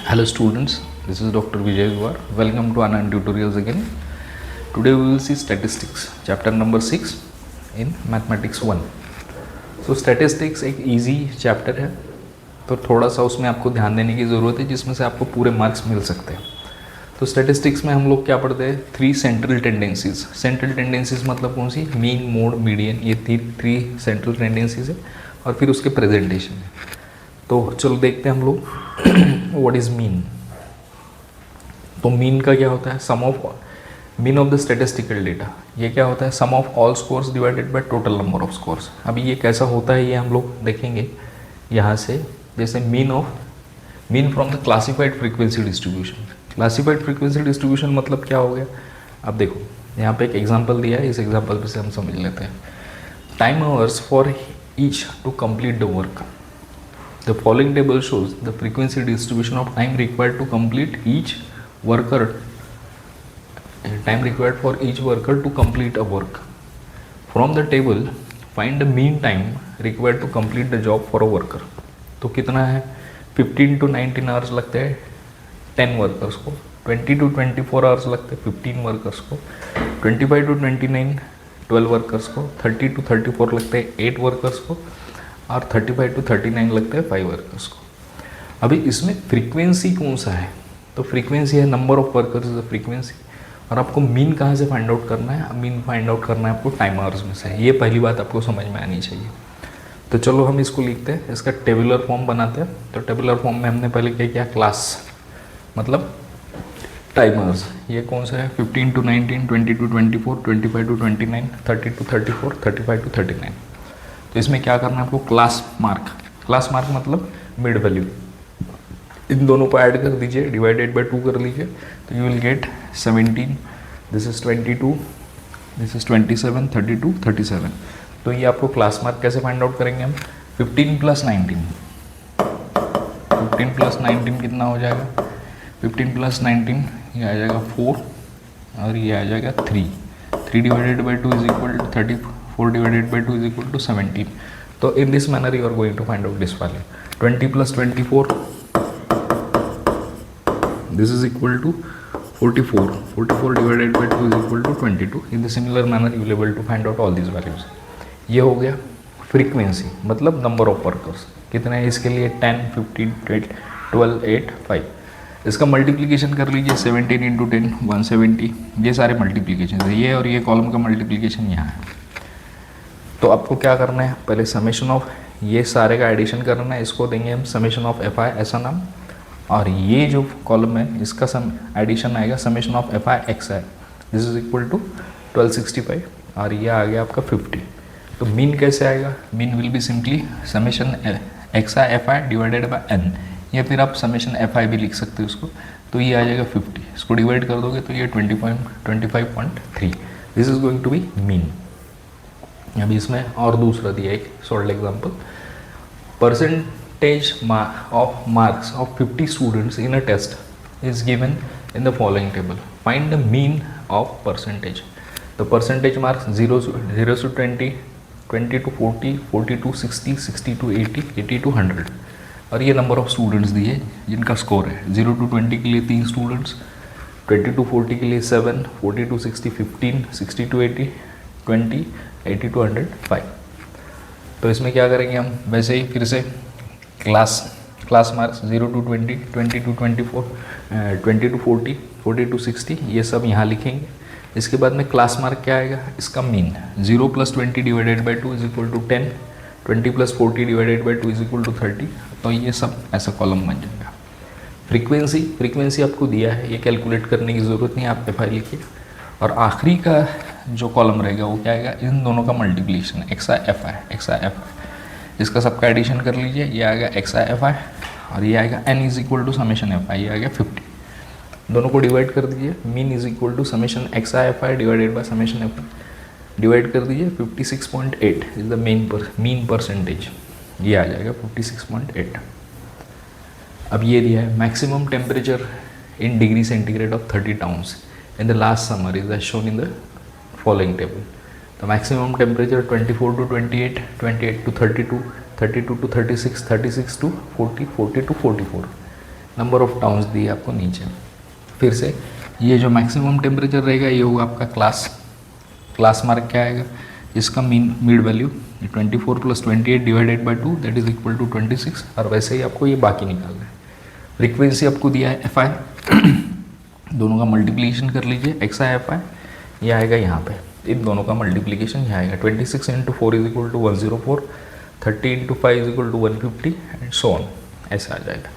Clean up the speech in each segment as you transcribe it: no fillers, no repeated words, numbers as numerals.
Hello students, this is Dr. Vijay Guar. Welcome to Anand Tutorials again. Today we will see statistics, chapter number 6 in mathematics 1. So statistics एक easy chapter है, तो थोड़ा सा उसमें आपको ध्यान देने की ज़रूरत है जिसमें से आपको पूरे मार्क्स मिल सकते हैं. तो स्टैटिस्टिक्स में हम लोग क्या पढ़ते हैं, 3 सेंट्रल टेंडेंसीज. सेंट्रल टेंडेंसीज मतलब कौन सी, मीन, मोड, मीडियन, ये 3 सेंट्रल टेंडेंसीज है और फिर उसके प्रेजेंटेशन है. तो चलो देखते हैं हम लोग व्हाट इज़ मीन. तो मीन का क्या होता है, sum of mean of the statistical data. ये क्या होता है, sum of all scores divided by total number of scores. अभी ये कैसा होता है ये हम लोग देखेंगे यहाँ से. जैसे mean from the classified frequency distribution. Classified frequency distribution मतलब क्या हो गया, अब देखो यहाँ पे एक एग्जांपल दिया है, इस एग्जांपल पे से हम समझ लेते हैं. Time hours for each to complete the work. The following table shows the frequency distribution of time required to complete each worker. Time required for each worker to complete a work. From the table, find the mean time required to complete the job for a worker. तो कितना है, 15 to 19 hours लगते हैं 10 workers को, 20 to 24 hours लगते हैं 15 workers को, 25 to 29 12 workers को, 30 to 34 लगते हैं 8 वर्कर्स को, और 35 to 39 लगते हैं 5 वर्कर्स को. अभी इसमें फ्रीक्वेंसी कौन सा है, तो फ्रीक्वेंसी है number of workers is the frequency. और आपको मीन कहाँ से फाइंड आउट करना है, मीन फाइंड आउट करना है आपको टाइम आवर्स में से. ये पहली बात आपको समझ में आनी चाहिए. तो चलो हम इसको लिखते हैं, इसका टेबुलर फॉर्म बनाते हैं. तो टेबुलर फॉर्म में हमने पहले क्या किया, क्लास मतलब टाइम आवर्स. ये कौन सा है, 15 to 19, 20 to 24, 25 to 29, 30 to 34, 35 to 39. तो इसमें क्या करना है आपको, क्लास मार्क. क्लास मार्क मतलब मिड वैल्यू. इन दोनों को ऐड कर दीजिए, डिवाइडेड बाय 2 कर लीजिए, तो you will gate 17, this is 22, this is 27, 32, 37. तो ये आपको क्लास मार्क कैसे फाइंड आउट करेंगे हम, 15 + 19. 15 + 19 कितना हो जाएगा, 15 + 19 ये आ जाएगा 4 और ये आ जाएगा 3. 3 divided by 2 is equal to 34 divided by 2 is equal to 17. तो in this manner you are going to find out this value. 20 + 24 this is equal to 44. 44 divided by 2 is equal to 22. In the similar manner you will able to find out all these values. ये हो गया frequency मतलब number of workers. कितने हैं इसके लिए, 10, 15, 12, 8, 5. इसका multiplication कर लीजिए, 17 × 10 170. ये सारे मल्टीप्लिकेशन है, ये और ये कॉलम का मल्टीप्लिकेशन यहाँ है. तो आपको क्या करना है, पहले समेशन ऑफ ये सारे का एडिशन करना है. इसको देंगे हम समेशन ऑफ FI ऐसा नाम, और ये जो कॉलम है इसका सम एडिशन आएगा summation of FI XI. This is equal to 1265 और ये आ गया आपका 50. तो मीन कैसे आएगा, mean will be simply summation XI FI divided bye n, या फिर आप समेशन FI भी लिख सकते हो उसको. तो ये आ जाएगा 50. इसको डिवाइड कर दोगे तो ये 25.3. This is going to be mean. अभी इसमें और दूसरा दिया एक solved example. Percentage of marks of 50 students in a test is given in the following table. Find the mean of percentage. The percentage marks 0 to 20, 20 to 40, 40 to 60, 60 to 80, 80 to 100. और ये number of students दिए जिनका score है. 0 to 20 के लिए 3 students, 20 to 40 के लिए 7, 40 to 60 15, 60 to 80 20, 80 to 100 5. तो इसमें क्या करेंगे हम, वैसे ही फिर से class marks 0 to 20, 20 to 24, 20 to 40, 40 to 60 ये सब यहाँ लिखेंगे. इसके बाद में क्लास मार्क क्या आएगा, इसका mean 0 + 20 divided by 2 is equal to 10, 20 + 40 divided by 2 is equal to 30. तो ये सब ऐसा कॉलम बन जाएगा. फ्रीक्वेंसी आपको दिया है, ये कैलकुलेट करने की ज़रूरत नहीं, आप FI लिखिए. और आखिरी का जो कॉलम रहेगा वो क्या आएगा, इन दोनों का मल्टीप्लिकेशन XI FI. इसका सबका एडिशन कर लीजिए, ये आएगा XI FI और ये आएगा n is equal to summation FI, ये आएगा 50. दोनों को डिवाइड कर दीजिए, mean is equal to summation XI FI divided by summation FI. Divide कर दीजिए, 56.8 इज द मीन परसेंटेज. ये आ जाएगा 56.8. अब ये दिया है maximum temperature in degree centigrade of 30 towns in the last summer is as shown in the following table. The maximum temperature 24 to 28, 28 to 32, 32 to 36, 36 to 40, 40 to 44. Number of towns दिए आपको नीचे। फिर से ये जो मैक्सिमम टेम्परेचर रहेगा ये होगा आपका क्लास मार्क क्या आएगा, इसका mid value 24 + 28 divided by 2 that is equal to 26। और वैसे ही आपको ये बाकी निकालना है। फ्रीक्वेंसी आपको दिया है FI, दोनों का मल्टीप्लिकेशन कर लीजिए, XI FI ये आएगा यहाँ पे, इन दोनों का मल्टीप्लिकेशन यहाँ आएगा। 26 × 4 = 104, 30 × 5 = 150 एंड सो ऑन, ऐसा आ जाएगा।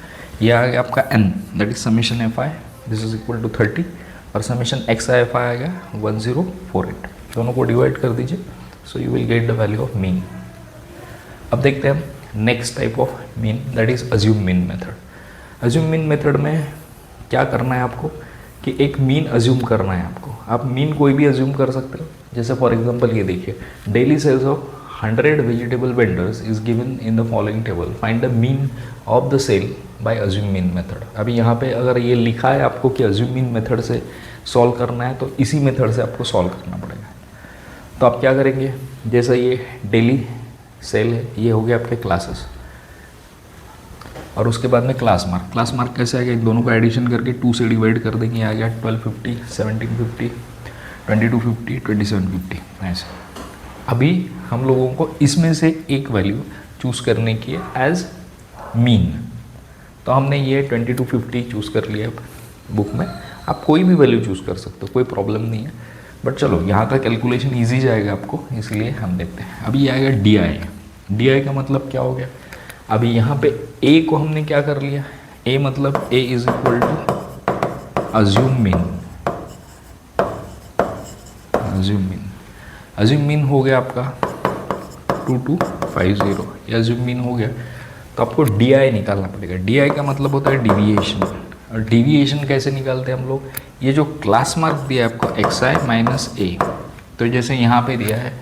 ये आ गया आपका N that is summation FI, this is equal to 30, और समेशन XI FI आएगा 1048। दोनों को डिवाइड कर दीजिए, so you will get the value of mean. अब देखते हैं next type of mean that is assume mean method. Assume mean method में क्या करना है आपको कि एक मीन अज्यूम करना है आपको। आप मीन कोई भी अज्यूम कर सकते हो, जैसे फॉर एग्जांपल ये देखिए, daily sales of 100 vegetable vendors is given in the following table, find the mean of the sale by assume mean method. अभी यहाँ पे अगर ये लिखा है आपको कि अज्यूम मीन मेथड से सॉल्व करना है, तो इसी मेथड से आपको सॉल्व करना पड़ेगा। तो आप क्या करेंगे, जैसे ये डेली सेल है, ये हो गया आपके क्लासेस, और उसके बाद में क्लास मार्क कैसे आएगा, दोनों को एडिशन करके 2 से डिवाइड कर देंगे, आ गया 1250, 1750, 2250, 2750 ऐसे। अभी हम लोगों को इसमें से एक वैल्यू चूज़ करने की है एज मीन, तो हमने ये 2250 चूज़ कर लिया बुक में। आप कोई भी वैल्यू चूज़ कर सकते हो, कोई प्रॉब्लम नहीं है, बट चलो यहाँ का कैलकुलेशन ईजी जाएगा आपको, इसलिए हम देखते हैं। अभी ये आएगा DI का मतलब क्या हो गया, अभी यहाँ पे A को हमने क्या कर लिया, A मतलब A is equal to assume mean हो गया आपका 2250, ये अज्यूम मीन हो गया। तो आपको DI निकालना पड़ेगा। DI का मतलब होता है डिविएशन, और डिविएशन कैसे निकालते हैं हम लोग, ये जो क्लास मार्क दिया है आपको XI - A, तो जैसे यहाँ पे दिया है,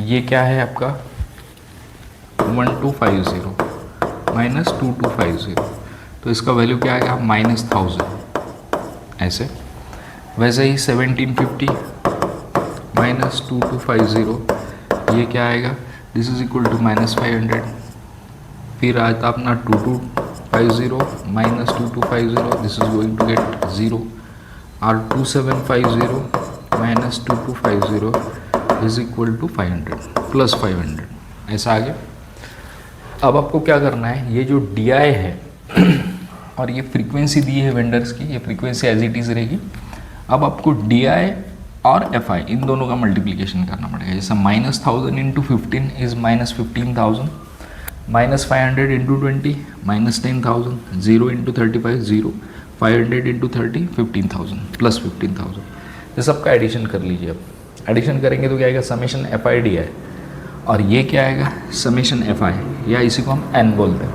ये क्या है आपका 1250 - 2250, तो इसका वैल्यू क्या आएगा -1000 ऐसे। वैसे ही 1750 - 2250 ये क्या आएगा, दिस इज इक्वल टू -500। फिर आता अपना 2250 - 2250, this is going to get 0, और 2750 - 2250 इज इक्वल टू 500 + 500 ऐसा आ गया। अब आपको क्या करना है, ये जो DI है और ये फ्रीक्वेंसी दी है वेंडर्स की, ये फ्रीक्वेंसी एज इट इज़ रहेगी। अब आपको DI और FI इन दोनों का मल्टीप्लिकेशन करना पड़ेगा। जैसे -1000 × 15 इज -15,000, -500 × 20 -10,000, 0 × 35 0, 500 × 30 15,000 + 15,000। ये सबका एडिशन कर लीजिए। अब एडिशन करेंगे तो क्या आएगा, समेशन FI DI, और ये क्या आएगा समेशन FI, या इसी को हम N बोलते हैं।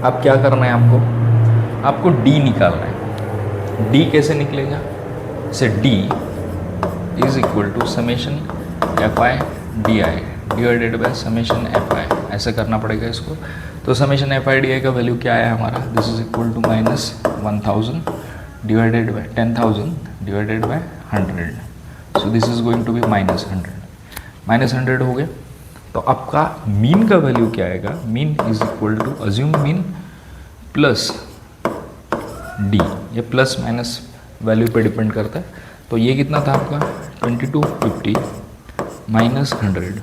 अब क्या करना है आपको D निकालना है। D कैसे निकलेगा, से D is equal to summation FI DI divided by summation FI, ऐसे करना पड़ेगा इसको। तो समेशन FI DI का वैल्यू क्या है हमारा, this is equal to -1000 divided by 10,000 divided by 100, so this is going to be -100 हो गया। तो आपका मीन का वैल्यू क्या आएगा, mean is equal to assume mean plus D, ये प्लस माइनस वैल्यू पे डिपेंड करता है। तो ये कितना था आपका 2250 - 100,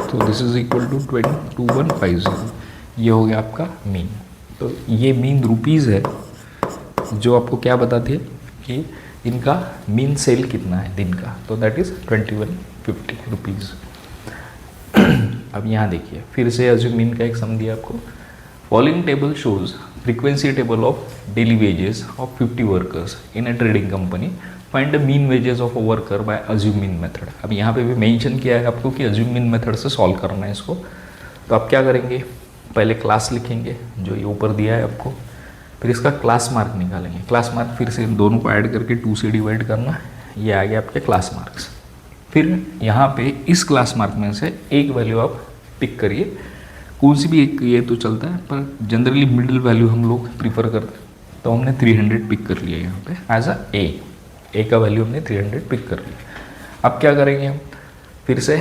तो दिस इज इक्वल टू 2150, ये हो गया आपका मीन। तो ये मीन रुपीज़ है, जो आपको क्या बताती है कि इनका मीन सेल कितना है दिन का, तो दैट इज़ 2150 रुपीज़। अब यहाँ देखिए, फिर से अज्यूम मीन का एक सम दिया आपको। Following table shows frequency table of daily wages of 50 workers in a trading company, find the mean wages of a worker by assume mean method. अब यहाँ पे भी मेंशन किया है आपको कि अज्यूम मीन मेथड से सॉल्व करना है इसको। तो आप क्या करेंगे, पहले क्लास लिखेंगे जो ये ऊपर दिया है आपको, फिर इसका क्लास मार्क निकालेंगे। क्लास मार्क फिर से इन दोनों को ऐड करके 2 से डिवाइड करना, ये आ गया आपके क्लास मार्क्स। फिर यहाँ पे इस क्लास मार्क में से एक वैल्यू आप पिक करिए, कौन सी भी एक ये तो चलता है, पर जनरली मिडिल वैल्यू हम लोग प्रीफर करते हैं। तो हमने 300 पिक कर लिया यहाँ पे एज अ ए का वैल्यू हमने 300 पिक कर लिया। अब क्या करेंगे हम, फिर से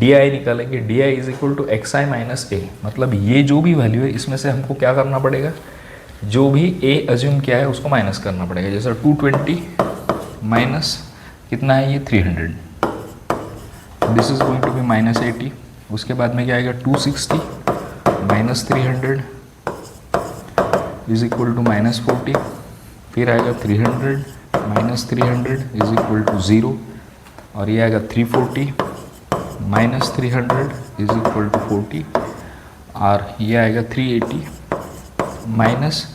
DI निकालेंगे। DI is equal to XI - A, मतलब ये जो भी वैल्यू है इसमें से हमको क्या करना पड़ेगा, जो भी ए अज्यूम किया है उसको माइनस करना पड़ेगा। जैसे 220 माइनस कितना है ये 300, this is going to be minus 80। उसके बाद में क्या आएगा 260 minus 300 is equal to minus 40। फिर आएगा 300 माइनस 300 इज इक्वल टू 0। और ये आएगा 340 माइनस 300 इज इक्वल टू 40। और ये आएगा 380 minus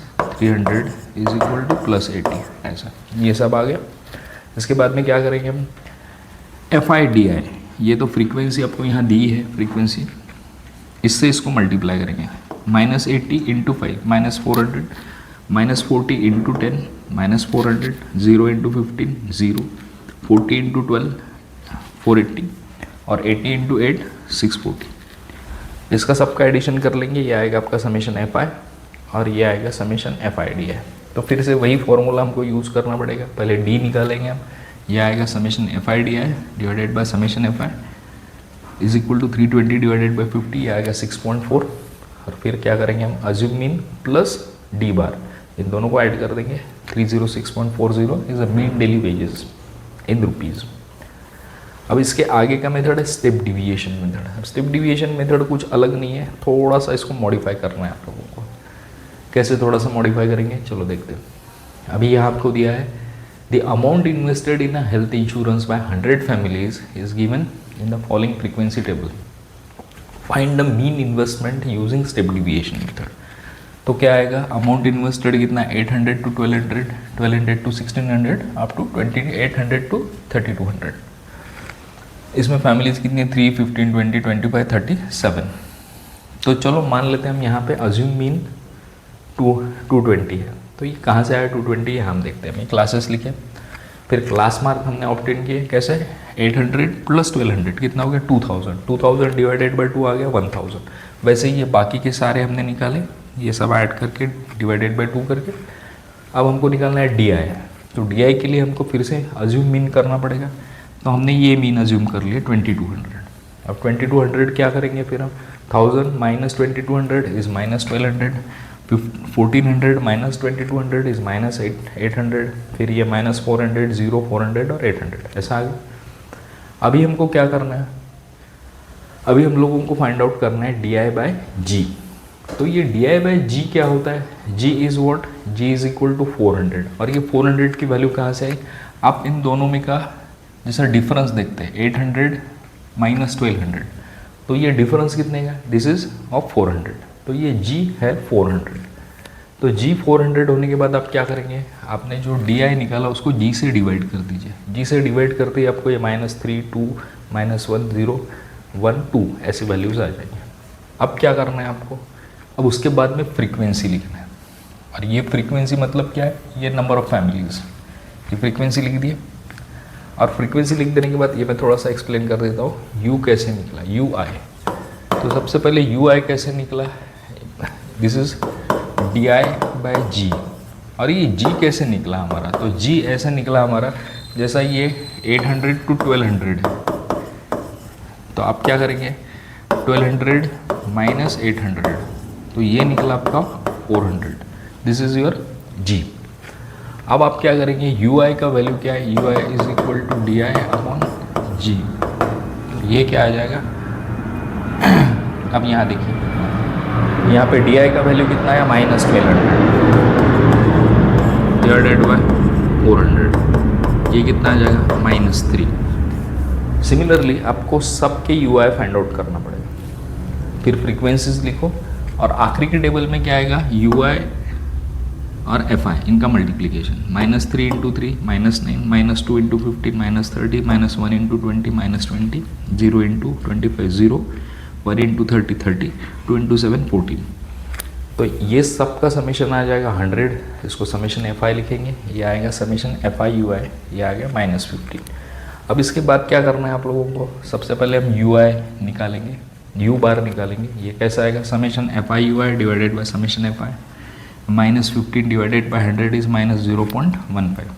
300 is equal two plus 80। ऐसा ये सब आ गया। इसके बाद में क्या करेंगे हम, FIDI, ये तो फ्रीक्वेंसी आपको यहाँ दी है फ्रीक्वेंसी, इससे इसको मल्टीप्लाई करेंगे। Minus 80 into 5 minus 400, minus 40 into 10 minus 400, 0 into 15 0, 40 into 12 480 और 80 इंटू 8 640। इसका सबका एडिशन कर लेंगे, ये आएगा आपका समेशन FI और ये आएगा समेशन FIDI। तो फिर से वही फॉर्मूला हमको यूज़ करना पड़ेगा। पहले D निकालेंगे हम, ये आएगा summation FIDI divided by summation FI is equal to 320 divided by 50, ये आएगा 6.4। और फिर क्या करेंगे हम, assume mean plus D bar, इन दोनों को ऐड कर देंगे। 306.40 is a mean daily wages in rupees. अब इसके आगे का मेथड है स्टेप डिविएशन मेथड। अब स्टेप डिविएशन मेथड कुछ अलग नहीं है, थोड़ा सा इसको मॉडिफाई करना है आप लोगों को। कैसे थोड़ा सा मॉडिफाई करेंगे, चलो देखते हैं। अभी यहाँ आपको दिया है the amount invested in a health insurance by 100 families is given in the following frequency table, find the mean investment using step deviation method. तो क्या आएगा, अमाउंट इन्वेस्टेड कितना, 800 to 1200, 1200 to 1600 up to 2800 to 3200। इसमें families कितनी, 3, 15, 20, 25, 37। तो चलो मान लेते हैं हम यहाँ पे अज्यूम मीन 220 है। तो ये कहाँ से आया 220 है हम देखते हैं। हम क्लासेस लिखे, फिर क्लास मार्क हमने ऑब्टेन किए कैसे, 800 प्लस 1200 कितना हो गया 2000, 2000 डिवाइडेड बाई 2 आ गया 1000। वैसे ही ये बाकी के सारे हमने निकाले, ये सब ऐड करके डिवाइडेड बाई 2 करके। अब हमको निकालना है DI। तो DI के लिए हमको फिर से अज्यूम मीन करना पड़ेगा। तो हमने ये मीन अज्यूम कर लिया 2200। अब 2200 क्या करेंगे फिर हम, 1000 minus 2200 is minus 1200, 1400 minus 2200 is minus 800, फिर ये माइनस 400, 0, 400 और 800 ऐसा आ गया। अभी हमको क्या करना है, अभी हम लोगों को फाइंड आउट करना है DI बाय G। तो ये DI बाय G क्या होता है, G is what, G is equal to 400। और ये 400 की वैल्यू कहाँ से आई, आप इन दोनों में का जैसा डिफरेंस देखते हैं, 800 माइनस 1200, तो ये डिफरेंस कितने का, दिस इज ऑफ 400। तो ये G है 400। तो G 400 होने के बाद आप क्या करेंगे, आपने जो DI निकाला उसको G से डिवाइड कर दीजिए। G से डिवाइड करते ही आपको ये -3, 2, -1, 0, 1, 2 ऐसी वैल्यूज़ आ जाएंगी। अब क्या करना है आपको, अब उसके बाद में फ्रीक्वेंसी लिखना है। और ये फ्रीक्वेंसी मतलब क्या है, ये नंबर ऑफ़ फैमिलीज़, ये फ्रीक्वेंसी लिख दिए। और फ्रीक्वेंसी लिख देने के बाद ये मैं थोड़ा सा एक्सप्लेन कर देता हूँ, U कैसे निकला, UI। तो सबसे पहले UI कैसे निकला, this is DI by G। और ये G कैसे निकला हमारा, तो G ऐसे निकला हमारा जैसा ये 800 टू 1200 है। तो आप क्या करेंगे, 1200 माइनस 800, तो ये निकला आपका 400, दिस इज योर G। अब आप क्या करेंगे, UI का वैल्यू क्या है, UI is equal to DI upon G। ये क्या आ जाएगा, अब यहाँ देखिए, यहाँ पे DI का वैल्यू कितना है, -1200 डिवाइडेड बाय 400, ये कितना आ जाएगा, -3। सिमिलरली आपको सबके UI फाइंड आउट करना पड़ेगा। फिर फ्रीक्वेंसीज लिखो और आखिरी के टेबल में क्या आएगा, UI और FI इनका multiplication, -3 into 3 -9, -2 into 15 -30, -1 into 20 -20, 0 into 25 0, 1 into 30 30, 2 into 7 14। तो ये सब का समेशन आ जाएगा 100। इसको समेशन FI लिखेंगे, ये आएगा समेशन FI UI, ये आ गया -15। अब इसके बाद क्या करना है आप लोगों को, सबसे पहले हम UI निकालेंगे, U बार निकालेंगे। ये कैसा आएगा, summation FI UI divided by summation FI, -15 divided by 100 is -0.15।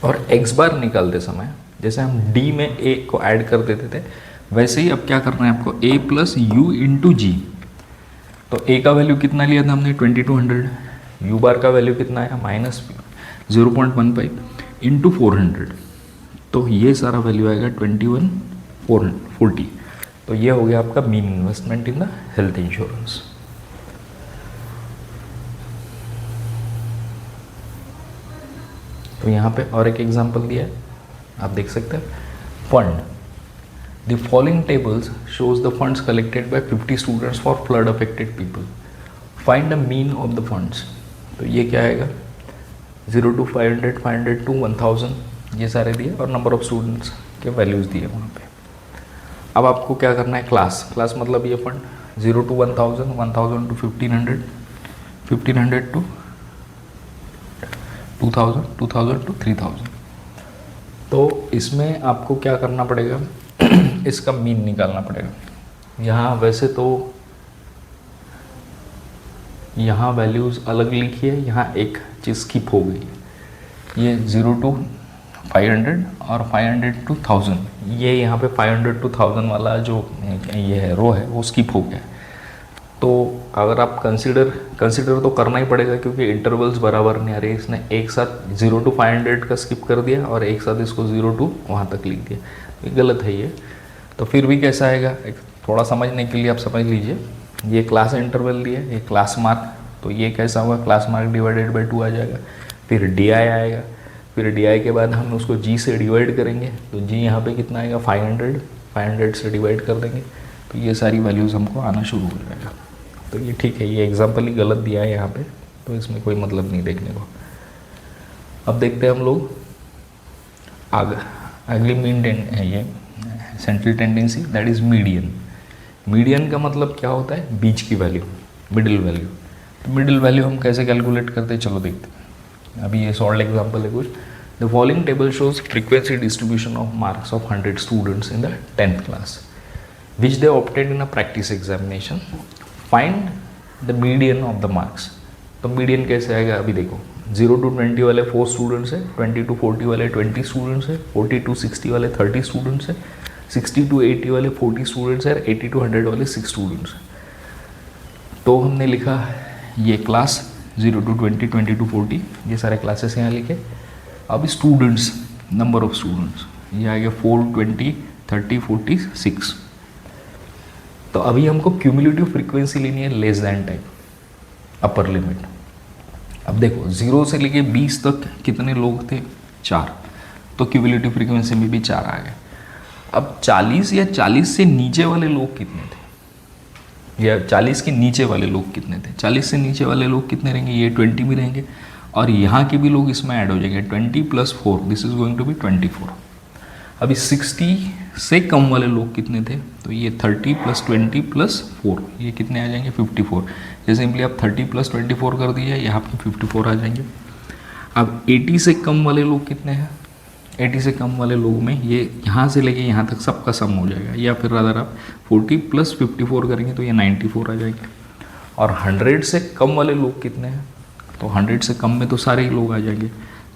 और X बार निकालते समय जैसे हम D में A को ऐड कर देते थे, वैसे ही अब क्या करना है आपको, A plus U into G। तो A का वैल्यू कितना लिया था हमने, 2200, यू बार का वैल्यू कितना आया माइनस 0.15 इंटू 400, तो ये सारा वैल्यू आएगा 21,440। तो ये हो गया आपका mean investment in the health insurance. तो यहाँ पे और एक एग्जांपल दिया है, आप देख सकते हैं। Fund, the following tables shows the funds collected by 50 students for flood affected people, find the mean of the funds. तो ये क्या आएगा 0 to 500, 500 to 1000, ये सारे दिए और नंबर ऑफ स्टूडेंट्स के वैल्यूज़ दिए वहाँ पे। अब आपको क्या करना है, क्लास मतलब ये fund 0 to 1000, 1000 to 1500, 1500 to 2000, 2000 to 3000। तो इसमें आपको क्या करना पड़ेगा इसका मीन निकालना पड़ेगा। यहाँ वैसे तो यहाँ वैल्यूज़ अलग लिखी है, यहाँ एक चीज़ स्किप हो गई, ये 0 to 500 और 500 to 1000, ये यहाँ पे 500 to 1000 वाला जो ये है रो है वो स्किप हो गया। तो अगर आप कंसिडर तो करना ही पड़ेगा क्योंकि इंटरवल्स बराबर नहीं आ रहे। इसने एक साथ 0 to 500 का स्किप कर दिया और एक साथ इसको 0 to वहाँ तक लिख दिया, ये गलत है ये। तो फिर भी कैसा आएगा, एक थोड़ा समझने के लिए आप समझ लीजिए, ये क्लास इंटरवल दिया, ये क्लास मार्क, तो ये कैसा होगा क्लास मार्क डिवाइडेड बाई 2 आ जाएगा। फिर डी आई आएगा, फिर डी आई के बाद हम उसको जी से डिवाइड करेंगे, तो जी यहाँ पे कितना आएगा 500 से डिवाइड कर देंगे, तो ये सारी वैल्यूज़ हमको आना शुरू हो जाएगा। तो ये ठीक है, ये एग्जाम्पल ही गलत दिया है यहाँ पे, तो इसमें कोई मतलब नहीं देखने को। अब देखते हैं हम लोग अगली मीन है ये central tendency, that is median. Median का मतलब क्या होता है, बीच की वैल्यू, मिडिल वैल्यू। तो मिडिल वैल्यू हम कैसे कैलकुलेट करते हैं, चलो देखते हैं। अभी ये सॉल्व एग्जाम्पल है कुछ। The following table shows frequency distribution of marks of 100 students in the 10th class which they obtain in a practice examination, find the median of the marks. तो मीडियन कैसे आएगा, अभी देखो 0 to 20 वाले 4 students है, 20 to 40 वाले 20 students है, 40 to 60 वाले 30 स्टूडेंट्स है, 60 to 80 वाले 40 स्टूडेंट्स है, 80 to 100 वाले 6 स्टूडेंट्स हैं। तो हमने लिखा ये क्लास 0 to 20, 20 to 40, ये सारे क्लासेस यहाँ लिखे। अब स्टूडेंट्स, नंबर ऑफ स्टूडेंट्स, ये आ गया 4, 20, 30, 40, 6। तो अभी हमको क्यूमुलेटिव फ्रीक्वेंसी लेनी है less than type, upper limit. अब देखो 0 से लेके 20 तक कितने लोग थे, 4, तो क्यूमुलेटिव फ्रीक्वेंसी में भी 4 आ गए। अब 40 या 40 से नीचे वाले लोग कितने थे, या 40 के नीचे वाले लोग कितने थे, 40 से नीचे वाले लोग कितने रहेंगे, ये 20 भी रहेंगे और यहाँ के भी लोग इसमें ऐड हो जाएंगे, 20 + 4, this is going to be 24। अभी 60 से कम वाले लोग कितने थे, तो ये 30 + 20 + 4, ये कितने आ जाएंगे 54। ये सिंपली आप 30 + 24 कर दिए, यहाँ पे 54 आ जाएंगे। अब 80 से कम वाले लोग कितने हैं, 80 से कम वाले लोग में ये यहाँ से लेके यहाँ तक सबका सम हो जाएगा, या फिर अगर आप 40 + 54 करेंगे तो ये 94 आ जाएंगे। और 100 से कम वाले लोग कितने हैं, तो 100 से कम में तो सारे ही लोग आ जाएंगे,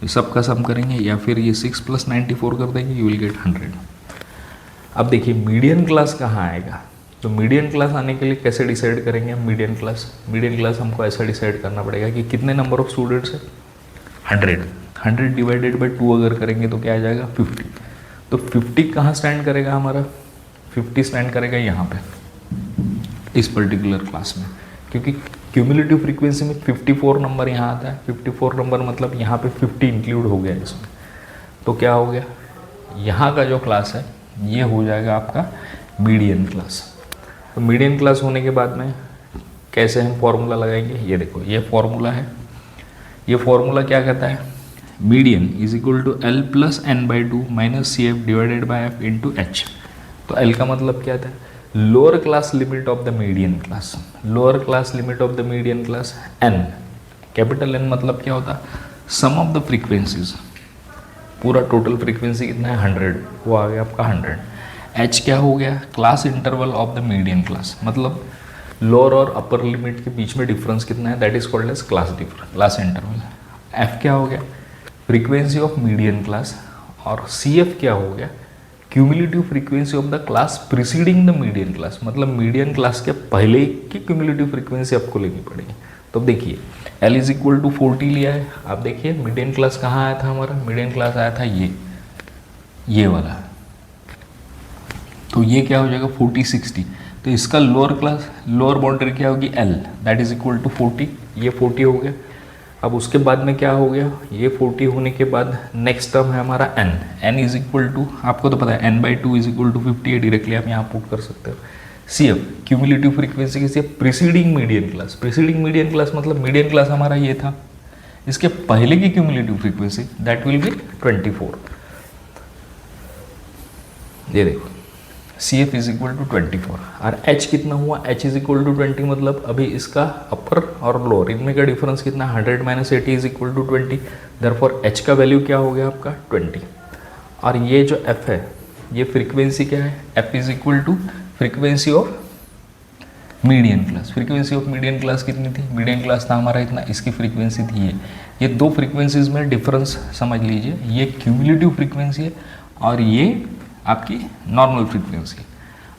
तो सबका सम करेंगे, या फिर ये 6 + 94 कर देंगे, यू विल गेट 100। अब देखिए मीडियन क्लास कहाँ आएगा, तो मीडियन क्लास आने के लिए कैसे डिसाइड करेंगे हम मीडियन क्लास हमको ऐसा डिसाइड करना पड़ेगा कि कितने नंबर ऑफ स्टूडेंट्स है, 100 डिवाइडेड बाई 2 अगर करेंगे तो क्या आ जाएगा 50। तो 50 कहाँ स्टैंड करेगा हमारा, 50 स्टैंड करेगा यहाँ पे इस पर्टिकुलर क्लास में, क्योंकि क्यूमुलेटिव फ्रीक्वेंसी में 54 नंबर यहाँ आता है। 54 नंबर मतलब यहाँ पे 50 इंक्लूड हो गया इसमें, तो क्या हो गया, यहाँ का जो क्लास है ये हो जाएगा आपका मीडियन क्लास। तो मीडियन क्लास होने के बाद में कैसे हम फॉर्मूला लगाएंगे, ये देखो ये फॉर्मूला है। ये फॉर्मूला क्या कहता है, median is equal to L + n/2 - CF divided by F into H। तो L का मतलब क्या था, lower class limit of the median class, lower class limit of the median class. N, capital N मतलब क्या होता, सम ऑफ द फ्रीक्वेंसीज, पूरा total frequency कितना है 100, वो आ गया आपका 100। H क्या हो गया, class interval of the median class, मतलब लोअर और अपर लिमिट के बीच में डिफरेंस कितना है, that is called as class interval. F क्या हो गया, फ्रीक्वेंसी ऑफ मीडियन क्लास, और CF क्या हो गया, cumulative frequency of the class preceding the median class, मतलब मीडियन क्लास के पहले की क्यूमुलेटिव फ्रीक्वेंसी आपको लेनी पड़ेगी। तो देखिए L इज इक्वल टू 40 लिया है। आप देखिए मीडियन क्लास कहाँ आया था हमारा, मीडियन क्लास आया था ये वाला। तो ये क्या हो जाएगा 40 60। तो इसका लोअर क्लास लोअर बाउंड्री क्या होगी L, that is equal to 40। ये 40 हो गया। अब उसके बाद में क्या हो गया, ये 40 होने के बाद नेक्स्ट टर्म है हमारा n इज इक्वल टू, आपको तो पता है n/2 इज इक्वल टू 50 है, डायरेक्टली आप यहाँ पुट कर सकते हो। CF क्यूमुलेटिव फ्रीक्वेंसी की CF preceding median class. Preceding median class मतलब मीडियन क्लास हमारा ये था, इसके पहले की cumulative frequency that will B 24। ये देखो CF इज इक्वल टू 24 और H कितना हुआ, H इज इक्वल टू 20 मतलब अभी इसका अपर और लोअर इनमें का डिफरेंस कितना 100 minus 80 is equal to 20। Therefore H का वैल्यू क्या हो गया आपका 20। और ये जो F है ये फ्रीक्वेंसी क्या है, F is equal to frequency of median class. Frequency of median class कितनी थी, मीडियन क्लास था हमारा इतना, इसकी फ्रीक्वेंसी थी ये दो फ्रीक्वेंसीज में डिफरेंस समझ लीजिए, ये क्यूमुलेटिव फ्रीक्वेंसी है और ये आपकी नॉर्मल फ्रीक्वेंसी।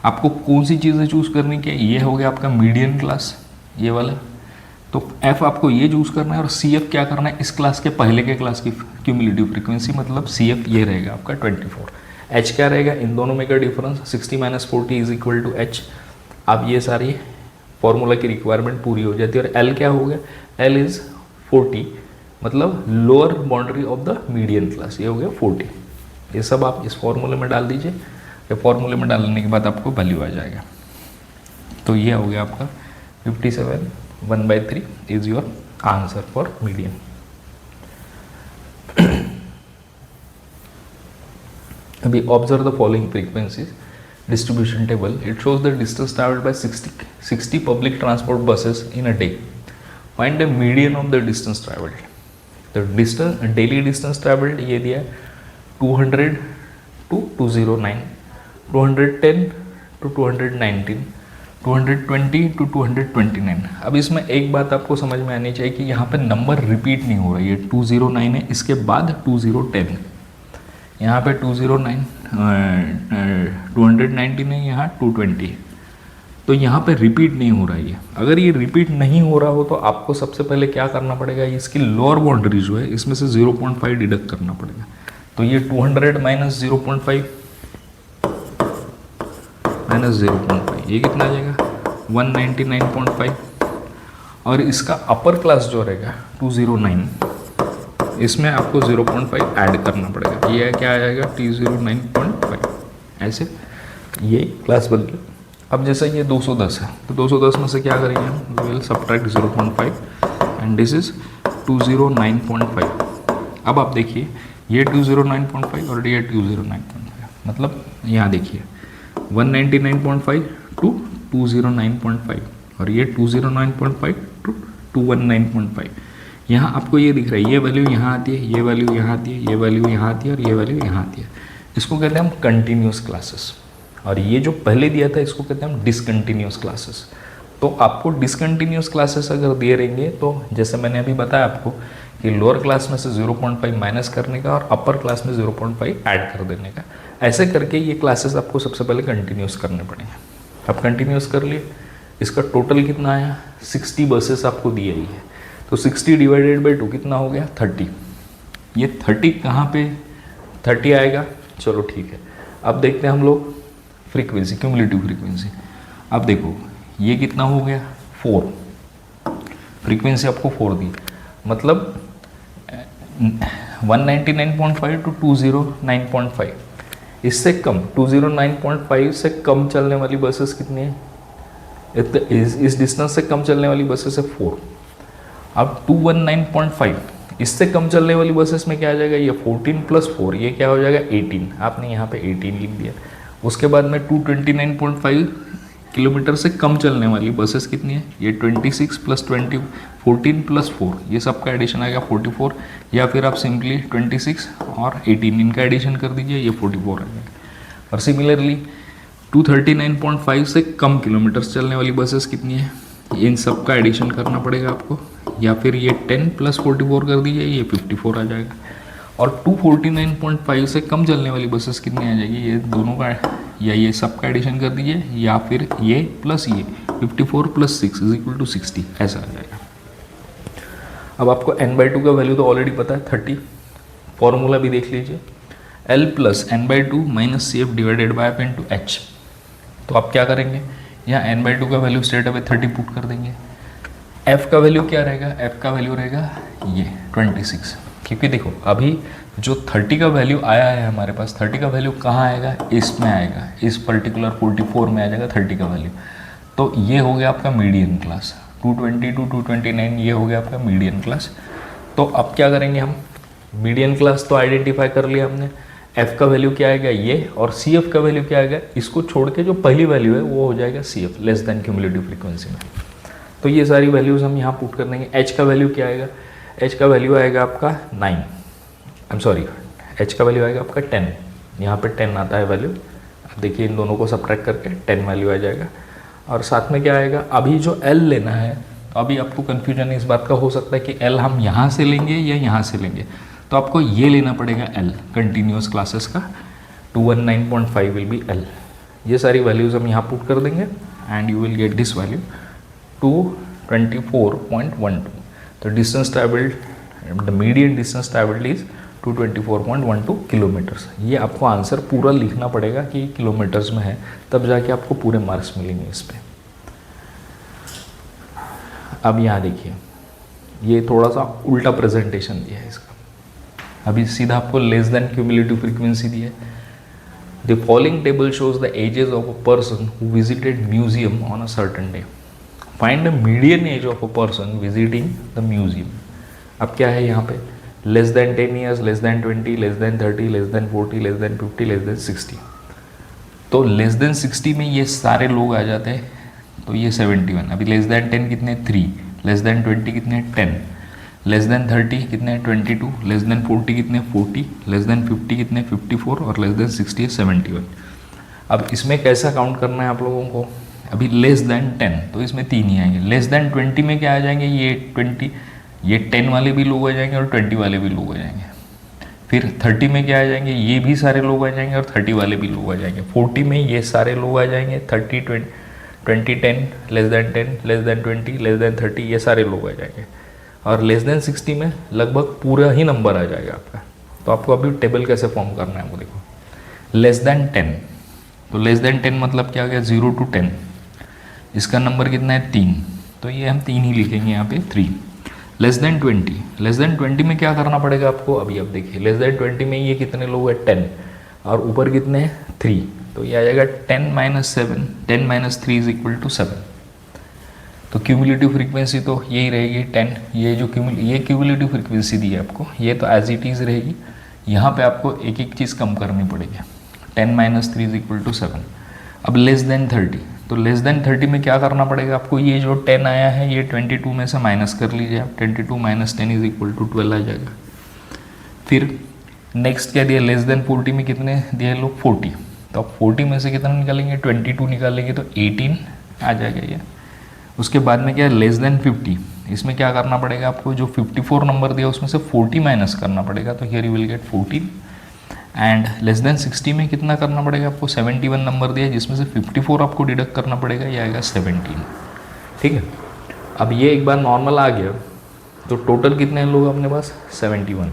आपको कौन सी चीज़ें चूज़ करनी क्या, ये हो गया आपका मीडियन क्लास ये वाला, तो F आपको ये चूज़ करना है और CF क्या करना है, इस क्लास के पहले के क्लास की क्यूमुलेटिव फ्रीक्वेंसी मतलब CF ये रहेगा आपका 24। H क्या रहेगा, इन दोनों में का difference 60 minus 40 is equal to H। अब ये सारी फॉर्मूला की रिक्वायरमेंट पूरी हो जाती है। और L क्या हो गया, L इज़ 40 मतलब lower boundary of the median class, ये हो गया 40। ये सब आप इस फॉर्मूले में डाल दीजिए, ये फॉर्मूले में डालने के बाद आपको वैल्यू आ जाएगा। तो ये हो गया आपका 57 1/3 is your answer for median. अभी observe the following frequencies distribution table. It shows the distance traveled by 60 public transport buses in a day. Find the median of the distance traveled. The distance daily distance traveled ये दिया 200 to 209, 210 to 219, 220 to 229। अब इसमें एक बात आपको समझ में आनी चाहिए कि यहाँ पे नंबर रिपीट नहीं हो रहा है, ये 209 है, इसके बाद 2010, यहाँ पे 209 219 है, यहाँ 220 है, तो यहाँ पे रिपीट नहीं हो रहा है ये। अगर ये रिपीट नहीं हो रहा हो तो आपको सबसे पहले क्या करना पड़ेगा, इसकी लोअर बाउंड्री जो है इसमें से 0.5 डिडक्ट करना पड़ेगा। तो ये 200 माइनस 0.5 माइनस 0.5 ये कितना आ जाएगा 199.5। और इसका अपर क्लास जो रहेगा 209, इसमें आपको 0.5 ऐड करना पड़ेगा, ये क्या आ जाएगा T09.5। ऐसे ये क्लास बन गई। अब जैसे ये 210 है तो 210 में से क्या करेंगे हम, we will subtract 0.5 and this is 209.5। अब आप देखिए ये 209.5 और ये 209.5 मतलब यहाँ देखिए 199.5 टू 209.5 और ये 209.5 टू 219.5। यहाँ आपको ये दिख रहा है, ये वैल्यू यहाँ आती है, ये वैल्यू यहाँ आती है, ये वैल्यू यहाँ आती है और ये वैल्यू यहाँ आती है। इसको कहते हैं हम कंटिन्यूस क्लासेस। और ये जो पहले दिया था इसको कहते हैं हम डिसकंटिन्यूस क्लासेस। तो आपको डिसकंटिन्यूस क्लासेस अगर दिए रहेंगे तो जैसे मैंने अभी बताया आपको कि लोअर क्लास में से 0.5 माइनस करने का और अपर क्लास में 0.5 ऐड कर देने का, ऐसे करके ये क्लासेस आपको सबसे पहले कंटिन्यूस करने पड़ेंगे। अब कंटिन्यूस कर लिए, इसका टोटल कितना आया 60 बसेस आपको दी गई है, तो 60 डिवाइडेड बाई 2 कितना हो गया 30। ये 30 कहाँ पे 30 आएगा, चलो ठीक है। अब देखते हैं हम लोग फ्रीक्वेंसी, क्यूमुलेटिव फ्रीक्वेंसी। अब देखो ये कितना हो गया 4, फ्रीक्वेंसी आपको 4 दी, मतलब 199.5 टू 209.5, इससे कम 209.5 से कम चलने वाली बसेस कितनी है, इस डिस्टेंस से कम चलने वाली बसेस है 4। अब 219.5 इससे कम चलने वाली बसेस में क्या आ जाएगा, ये 14 प्लस 4 ये क्या हो जाएगा 18, आपने यहाँ पे 18 लिख दिया। उसके बाद में 229.5 किलोमीटर से कम चलने वाली बसेस कितनी है, ये 26 प्लस 20 14 प्लस 4 ये सब का एडिशन आएगा 44, या फिर आप सिंपली 26 और 18 इनका एडिशन कर दीजिए, ये 44 आ जाएगा। और सिमिलरली 239.5 से कम किलोमीटर्स चलने वाली बसेस कितनी है, इन सब का एडिशन करना पड़ेगा आपको, या फिर ये 10 प्लस 44 कर दीजिए, ये 54 आ जाएगा। और 249.5 से कम चलने वाली बसेस कितनी आ जाएगी, ये दोनों का या ये सब का एडिशन कर दीजिए, या फिर ये प्लस ये 54 प्लस 6 इज इक्वल टू 60 ऐसा आ जाएगा। अब आपको n/2 का वैल्यू तो ऑलरेडी पता है 30, फॉर्मूला भी देख लीजिए, L plus n/2 minus C F divided by F into H. तो आप क्या करेंगे, यहाँ n/2 का वैल्यू स्ट्रेट अवे 30 पुट कर देंगे, f का वैल्यू क्या रहेगा, f का वैल्यू रहेगा ये 26, क्योंकि देखो अभी जो 30 का वैल्यू आया है हमारे पास, 30 का वैल्यू कहाँ आएगा, इसमें आएगा, इस पर्टिकुलर 44 में आ जाएगा 30 का वैल्यू। तो ये हो गया आपका मीडियन क्लास, 220 to 229 ये हो गया आपका मीडियन क्लास। तो अब क्या करेंगे हम, मीडियन क्लास तो आइडेंटिफाई कर लिया हमने, f का वैल्यू क्या आएगा ये, और CF का वैल्यू क्या आएगा, इसको छोड़ के जो पहली वैल्यू है वो हो जाएगा CF, less than cumulative frequency में। तो ये सारी वैल्यूज़ हम यहाँ पुट कर देंगे। h का वैल्यू क्या आएगा, h का वैल्यू आएगा आपका 9, आई एम सॉरी, h का वैल्यू आएगा आपका 10, यहाँ पे 10 आता है वैल्यू। अब देखिए इन दोनों को सब्ट्रैक्ट करके 10 वैल्यू आ जाएगा, और साथ में क्या आएगा, अभी जो L लेना है, तो अभी आपको कन्फ्यूजन इस बात का हो सकता है कि L हम यहाँ से लेंगे या यहाँ से लेंगे, तो आपको ये लेना पड़ेगा L, कंटिन्यूस क्लासेस का 219.5 विल बी L। ये सारी वैल्यूज़ हम यहाँ पुट कर देंगे and you will get this value 224.12। तो distance travelled, the median distance travelled is 224.12 kilometres. ये आपको आंसर पूरा लिखना पड़ेगा कि किलोमीटर्स में है, तब जाके आपको पूरे मार्क्स मिलेंगे इस पर। अब यहाँ देखिए, ये थोड़ा सा उल्टा प्रेजेंटेशन दिया है इसका। अभी सीधा आपको लेस देन क्यूमुलेटिव फ्रीक्वेंसी दी है। The following table shows the ages of a person who visited museum on a certain day. Find the median age of a person visiting the museum. अब क्या है यहाँ पे, less than 10 years, less than 20, less than 30, less than 40, less than 50, less than 60। तो less than 60 में ये सारे लोग आ जाते हैं, तो ये 71। अभी लेस देन 10 कितने 3, लेस देन 20 कितने 10, लेस देन 30 कितने 22, लेस देन 40 कितने 40, लेस देन 50 कितने 54, और लेस देन 60 71। अब इसमें कैसा काउंट करना है आप लोगों को, अभी लेस देन 10 तो इसमें 3 ही आएंगे, लेस देन 20 में क्या आ जाएंगे, ये 10 वाले भी लोग आ जाएंगे और 20 वाले भी लोग आ जाएंगे। फिर 30 में क्या आ जाएंगे, ये भी सारे लोग आ जाएंगे और 30 वाले भी लोग आ जाएंगे। 40 में ये सारे लोग आ जाएंगे, 30 20 10, less than 10, less than 20, less than 30, ये सारे लोग आ जाएंगे। और लेस देन 60 में लगभग पूरा ही नंबर आ जाएगा आपका। तो आपको अभी टेबल कैसे फॉर्म करना है वो देखो, लेस देन 10, तो लेस देन 10 मतलब क्या हो गया 0 to 10, इसका नंबर कितना है 3, तो ये हम 3 ही लिखेंगे यहाँ पे 3। लेस देन 20, लेस देन 20 में क्या करना पड़ेगा आपको, अभी अब देखिए लेस देन 20 में ये कितने लोग हैं 10, और ऊपर कितने हैं 3, तो ये आ जाएगा 10 - 7, 10 - 3 इज इक्वल टू 7। तो क्यूमुलेटिव फ्रीक्वेंसी तो यही रहेगी 10। ये जो क्यूमुलेटिव फ्रीक्वेंसी दी है आपको, ये तो एज इट इज़ रहेगी। यहाँ पे आपको एक एक चीज़ कम करनी पड़ेगी। 10 - 3 इज इक्वल टू 7। अब लेस देन 30, तो लेस देन 30 में क्या करना पड़ेगा आपको, ये जो 10 आया है ये 22 में से माइनस कर लीजिए आप, 22 - 10 इज इक्वल टू 12 आ जाएगा। फिर नेक्स्ट क्या दिया, लेस देन 40 में कितने दिए लोग 40, तो आप 40 में से कितना निकालेंगे 22 निकालेंगे तो 18 आ जाएगा ये। उसके बाद में क्या है लेस देन 50, इसमें क्या करना पड़ेगा आपको, जो 54 नंबर दिया उसमें से 40 माइनस करना पड़ेगा, तो here you will gate 14। And less than 60 में कितना करना पड़ेगा आपको, 71 नंबर दिया जिसमें से 54 आपको डिडक्ट करना पड़ेगा, ये आएगा 17। ठीक है, अब ये एक बार नॉर्मल आ गया तो टोटल कितने लोग अपने पास 71।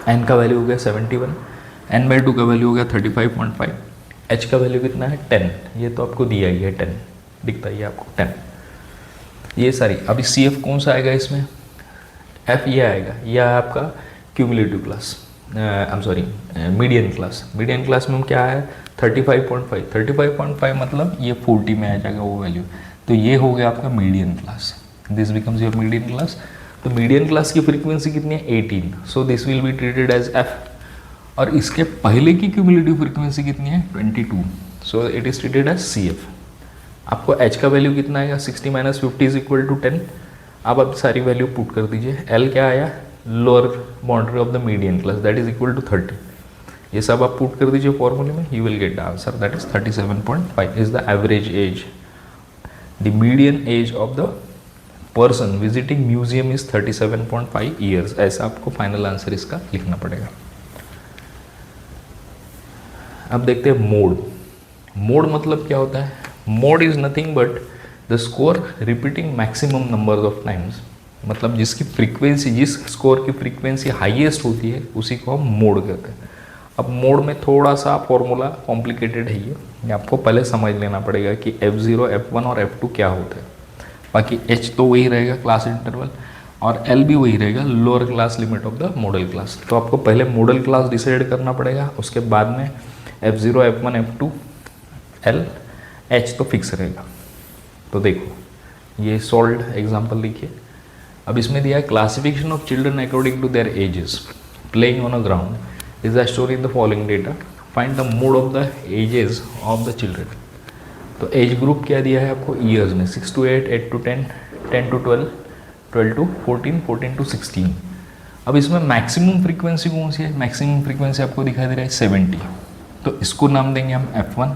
एन का वैल्यू हो गया 71, n/2 का वैल्यू हो गया 35.5, h का वैल्यू कितना है 10, ये तो आपको दिया ही है 10, दिखता ही है आपको 10। ये सारी अभी CF कौन सा आएगा इसमें, F ये आएगा, यह है आपका cumulative class, I am sorry median class. Median class में क्या है 35.5, 35.5 मतलब ये 40 में आ जाएगा वो वैल्यू, तो ये हो गया आपका median class, this becomes your median class. तो मीडियन क्लास की फ्रीक्वेंसी कितनी है 18, so this will be treated as F। और इसके पहले की क्यूमुलेटिव फ्रीक्वेंसी कितनी है 22, so it is treated as CF। आपको h का वैल्यू कितना आएगा 60 - 50 इज इक्वल टू 10। अब सारी वैल्यू पुट कर दीजिए, L क्या आया lower boundary of the median class that is equal to 30, ये सब आप पुट कर दीजिए फॉर्मूले में, you will get the answer that is 37.5 is the average age. The median age of the person visiting museum is 37.5 years. ऐसा आपको final answer इसका लिखना पड़ेगा। अब देखते हैं मोड। मोड मतलब क्या होता है, mode is nothing but the score repeating maximum number of times मतलब जिसकी फ्रीक्वेंसी, जिस स्कोर की फ्रीक्वेंसी हाईएस्ट होती है उसी को हम मोड कहते हैं। अब मोड में थोड़ा सा फॉर्मूला कॉम्प्लिकेटेड है, ये आपको पहले समझ लेना पड़ेगा कि F0, F1 और F2 क्या होते हैं। बाकी H तो वही रहेगा क्लास इंटरवल, और L भी वही रहेगा lower class limit of the model class. तो आपको पहले मॉडल क्लास डिसाइड करना पड़ेगा, उसके बाद में F0, F1, F2, L, H तो फिक्स रहेगा। तो देखो ये सॉल्व एग्जाम्पल लिखिए। अब इसमें दिया है classification of children according to their ages playing on a ground is the story in the following data, find the mode of the ages of the children. तो एज ग्रुप क्या दिया है आपको ईयर्स में, 6 to 8, 8 to 10, 10 to 12, 12 to 14, 14 to 16। अब इसमें maximum frequency कौन सी है? मैक्सिमम फ्रीक्वेंसी आपको दिखाई दे रहा है 70। तो इसको नाम देंगे हम F1,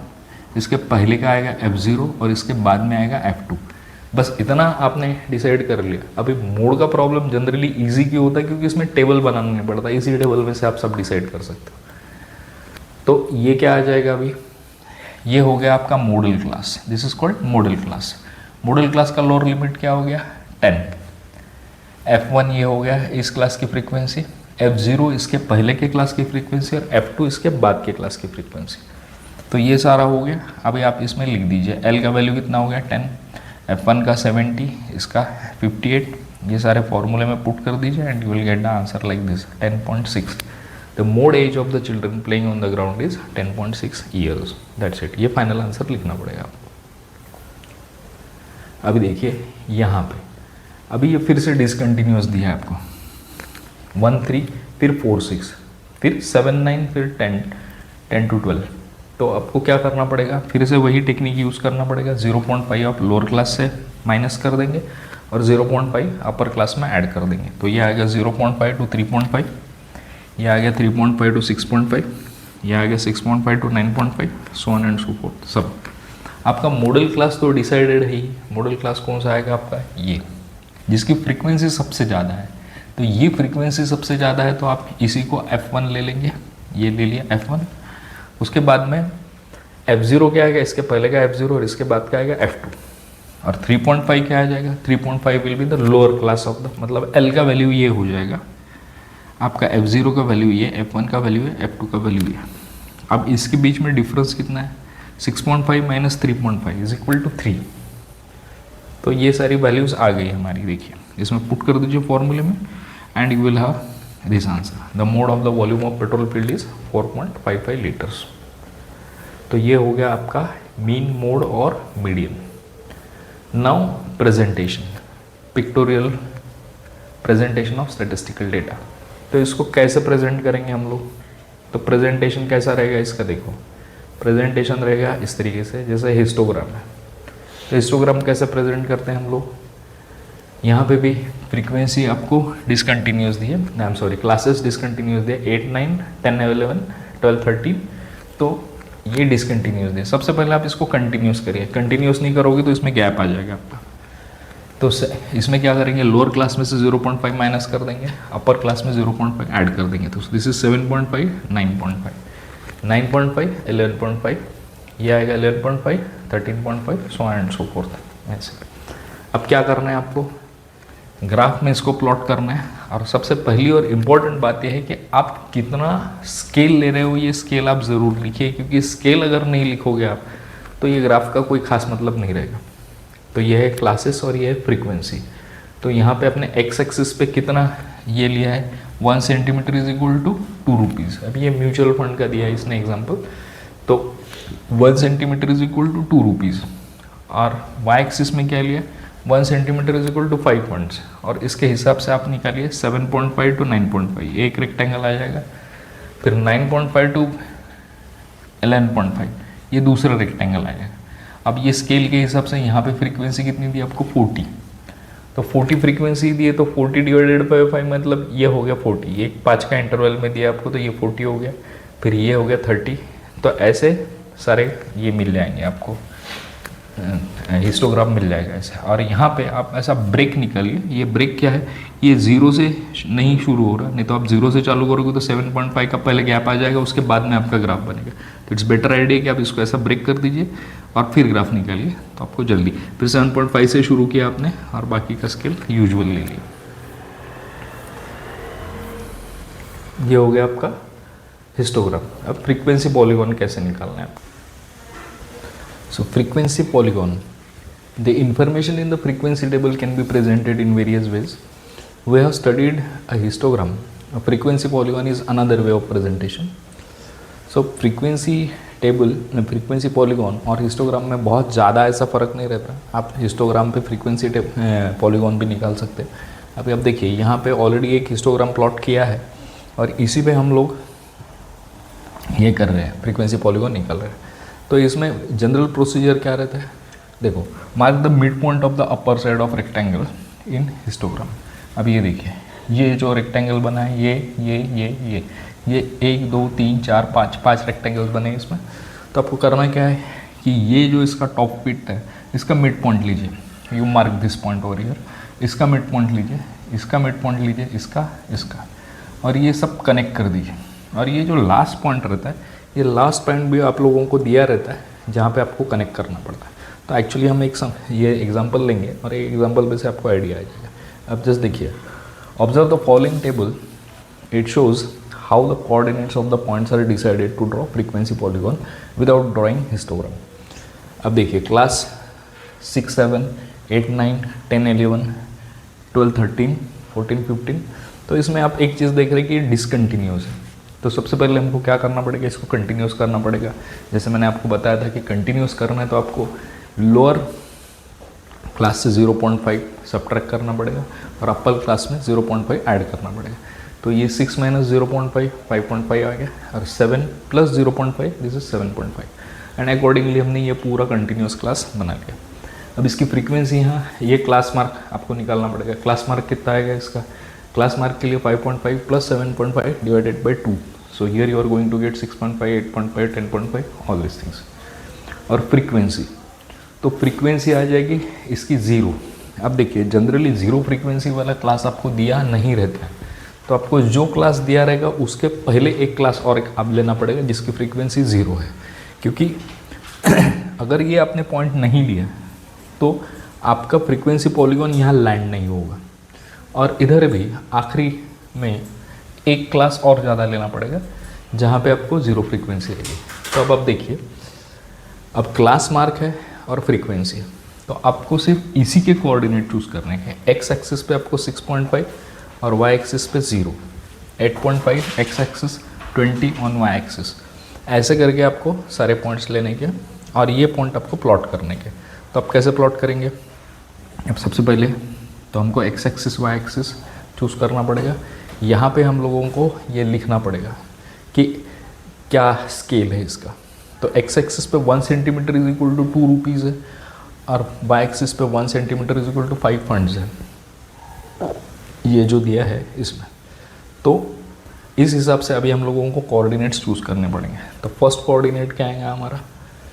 इसके पहले का आएगा F0 और इसके बाद में आएगा F2। बस इतना आपने डिसाइड कर लिया। अभी मोड का प्रॉब्लम जनरली इजी क्यों होता है? क्योंकि इसमें टेबल बनाना नहीं पड़ता, इसी टेबल में से आप सब डिसाइड कर सकते हो। तो ये क्या आ जाएगा अभी? ये हो गया आपका model class, this is called model class. Model class का लोअर लिमिट क्या हो गया? 10। F1 ये हो गया इस क्लास की फ्रीक्वेंसी, F0 इसके पहले के क्लास की फ्रीक्वेंसी और F2 इसके बाद के क्लास की फ्रीक्वेंसी। तो ये सारा हो गया। अभी आप इसमें लिख दीजिए L का वैल्यू कितना हो गया? 10, F1 का 70, इसका 58। ये सारे फॉर्मूले में पुट कर दीजिए and you will get the answer like this, 10.6। The mode age of the children playing on the ground is 10.6 years. That's it. ये फाइनल आंसर लिखना पड़ेगा आपको। अभी देखिए यहाँ पे, अभी ये फिर से डिसकंटिन्यूअस दिया है आपको, 1, 3, फिर 4, 6, फिर 7, 9, फिर 10, 10 to 12। तो आपको क्या करना पड़ेगा? फिर से वही टेक्निक यूज़ करना पड़ेगा। 0.5 आप लोअर क्लास से माइनस कर देंगे और 0.5 अपर क्लास में ऐड कर देंगे। तो ये आ गया 0.5 to 3.5, ये आ गया 3.5 to 6.5, ये आ गया 6.5 to 9.5, so on and so forth। सब आपका मॉडल क्लास तो डिसाइडेड है ही। मॉडल क्लास कौन सा आएगा आपका? ये, जिसकी फ्रीक्वेंसी सबसे ज़्यादा है। तो ये फ्रीक्वेंसी सबसे ज़्यादा है तो आप इसी को F1 ले लेंगे, ये ले लिया F1। उसके बाद में F0 क्या आएगा? इसके पहले का F0 और इसके बाद का आएगा F2। और 3.5 क्या आ जाएगा? 3.5 will be the lower class of the, मतलब L का वैल्यू ये हो जाएगा आपका, F0 का वैल्यू ये, F1 का वैल्यू है, F2 का वैल्यू ये। अब इसके बीच में डिफरेंस कितना है? 6.5 माइनस 3.5 इज इक्वल टू 3। तो ये सारी वैल्यूज़ आ गई हमारी। देखिए इसमें पुट कर दीजिए फॉर्मूले में and you will have this answer. The mode of the volume of petrol field is 4.55 litres. तो ये हो गया आपका मीन, मोड और median. Now presentation, pictorial presentation of statistical data. तो इसको कैसे प्रेजेंट करेंगे हम लोग? तो प्रेजेंटेशन कैसा रहेगा इसका? देखो प्रेजेंटेशन रहेगा इस तरीके से, जैसे हिस्टोग्राम है। तो हिस्टोग्राम कैसे प्रेजेंट करते हैं हम लोग? यहाँ पे भी फ्रीक्वेंसी आपको डिसकंटिन्यूस दी है, I am sorry, classes discontinuous दिए, 8, 9, 10, 11, 12, 13। तो ये डिसकंटिन्यूस दिए। सबसे पहले आप इसको कंटिन्यूस करिए। कंटिन्यूस नहीं करोगे तो इसमें गैप आ जाएगा आपका। तो इसमें क्या करेंगे? लोअर क्लास में से 0.5 माइनस कर देंगे, अपर क्लास में 0.5 ऐड कर देंगे। तो दिस इज 7.5, 9.5, 9.5, 11.5, ये आएगा 11.5, 13.5, सो एंड सो फोर्थ ऐसे। अब क्या करना है आपको? ग्राफ में इसको प्लॉट करना है। और सबसे पहली और इम्पॉर्टेंट बात यह है कि आप कितना स्केल ले रहे हो, ये स्केल आप ज़रूर लिखिए, क्योंकि स्केल अगर नहीं लिखोगे आप तो ये ग्राफ का कोई खास मतलब नहीं रहेगा। तो ये है क्लासेस और ये है फ्रीक्वेंसी। तो यहाँ पे अपने एक्स एक्सिस पे कितना ये लिया है? 1 centimetre is equal to 2 rupees. अभी ये म्यूचुअल फंड का दिया है इसने एग्जाम्पल। तो 1 centimetre is equal to 2 rupees. और वाई एक्सिस में क्या लिया? 1 centimetre is equal to 5 points. और इसके हिसाब से आप निकालिए 7.5 to 9.5, एक रेक्टेंगल आ जाएगा। फिर 9.5 to 11.5, ये दूसरा रेक्टेंगल आएगा। अब ये स्केल के हिसाब से यहाँ पे फ्रीक्वेंसी कितनी दी आपको? 40। तो 40 फ्रीक्वेंसी दी है, तो 40 डिवाइडेड बाई 5 मतलब ये हो गया 40। एक 5 का इंटरवल में दिया आपको, तो ये 40 हो गया। फिर ये हो गया 30। तो ऐसे सारे ये मिल जाएंगे आपको, हिस्टोग्राम मिल जाएगा ऐसे। और यहाँ पे आप ऐसा ब्रेक निकालिए। ये ब्रेक क्या है? ये 0 से नहीं शुरू हो रहा, नहीं तो आप 0 से चालू करोगे तो 7.5 का पहले गैप आ जाएगा, उसके बाद में आपका ग्राफ बनेगा। तो इट्स बेटर आइडिया कि आप इसको ऐसा ब्रेक कर दीजिए और फिर ग्राफ निकालिए, तो आपको जल्दी। फिर 7.5 से शुरू किया आपने और बाकी का स्केल यूजुअल ले लिया। ये हो गया आपका हिस्टोग्राम। अब फ्रीक्वेंसी पॉलीगॉन कैसे निकालना है? So frequency polygon, the information in the frequency table can be presented in various ways. We have studied a histogram. A frequency polygon is another way of presentation. So frequency table में frequency polygon और histogram में बहुत ज़्यादा ऐसा फ़र्क नहीं रहता। आप histogram पे frequency polygon भी निकाल सकते हैं। अभी आप देखिए यहाँ पे ऑलरेडी एक histogram प्लॉट किया है और इसी पे हम लोग ये कर रहे हैं, फ्रीक्वेंसी पॉलीगॉन निकाल रहे हैं। तो इसमें जनरल प्रोसीजर क्या रहता है? देखो, mark the mid point of the upper side of rectangle in histogram. अब ये देखिए, ये जो रेक्टेंगल बना है, ये 1 2 3 4 5 रेक्टेंगल्स बने हैं इसमें। तो आपको करना क्या है कि ये जो इसका टॉप पिट है, इसका मिड पॉइंट लीजिए, you mark this point over here, इसका मिड पॉइंट लीजिए, इसका मिड पॉइंट लीजिए, इसका, और ये सब कनेक्ट कर दीजिए। और ये जो लास्ट पॉइंट रहता है, ये लास्ट पॉइंट भी आप लोगों को दिया रहता है जहाँ पे आपको कनेक्ट करना पड़ता है। तो एक्चुअली हम ये एग्जांपल लेंगे और एक एग्जांपल में से आपको आइडिया आ जाएगा। अब जस्ट देखिए, observe the following table, it shows how the coordinates of the points are decided to draw frequency polygon without drawing histogram. अब देखिए, क्लास 6 7 8 9 10 11 12 13 14 15, तो इसमें आप एक चीज़ देख रहे हैं कि डिसकंटिन्यूस है। तो सबसे पहले हमको क्या करना पड़ेगा, इसको कंटिन्यूस करना पड़ेगा। जैसे मैंने आपको बताया था कि कंटिन्यूस करना है तो आपको लोअर क्लास से 0.5 सब्ट्रैक्ट करना पड़ेगा और अपर क्लास में 0.5 ऐड करना पड़ेगा। तो ये 6 माइनस 0.5 5.5 आ गया, और 7 plus 0.5 this is 7.5, and accordingly हमने ये पूरा कंटिन्यूस क्लास बना लिया। अब इसकी फ्रीक्वेंसी यहाँ, ये क्लास मार्क आपको निकालना पड़ेगा। क्लास मार्क कितना आएगा इसका? क्लास मार्क के लिए 5.5 प्लस 7.5 divided by 2। So here you are going to get 6.5 8.5 10.5 all this things. और फ्रीक्वेंसी, तो फ्रीक्वेंसी आ जाएगी इसकी 0। अब देखिए, जनरली 0 फ्रीक्वेंसी वाला क्लास आपको दिया नहीं रहता है, तो आपको जो क्लास दिया रहेगा उसके पहले एक क्लास और एक आप लेना पड़ेगा जिसकी फ्रीक्वेंसी 0 है। क्योंकि अगर ये आपने पॉइंट नहीं लिया तो आपका फ्रीक्वेंसी पॉलीगॉन यहाँ लैंड नहीं होगा, और इधर भी आखिरी में एक क्लास और ज़्यादा लेना पड़ेगा जहाँ पे आपको 0 फ्रीक्वेंसी रहेगी। तो अब आप देखिए, अब क्लास मार्क है और फ्रीक्वेंसी है, तो आपको सिर्फ इसी के कोऑर्डिनेट चूज़ करने हैं। एक्स एक्सिस पे आपको 6.5 और वाई एक्सिस पे 0, 8.5 X axis, 20 on Y axis, ऐसे करके आपको सारे पॉइंट्स लेने के और ये पॉइंट आपको प्लॉट करने के। तो आप कैसे प्लॉट करेंगे? अब सबसे पहले तो हमको X axis Y axis choose करना पड़ेगा। यहाँ पे हम लोगों को ये लिखना पड़ेगा कि क्या स्केल है इसका। तो एक्स एक्सिस पे 1 centimetre is equal to 2 rupees है, और वाई एक्सिस पे 1 centimetre is equal to 5 funds है, ये जो दिया है इसमें। तो इस हिसाब से अभी हम लोगों को कोऑर्डिनेट्स चूज़ करने पड़ेंगे। तो फर्स्ट कोऑर्डिनेट क्या आएगा हमारा?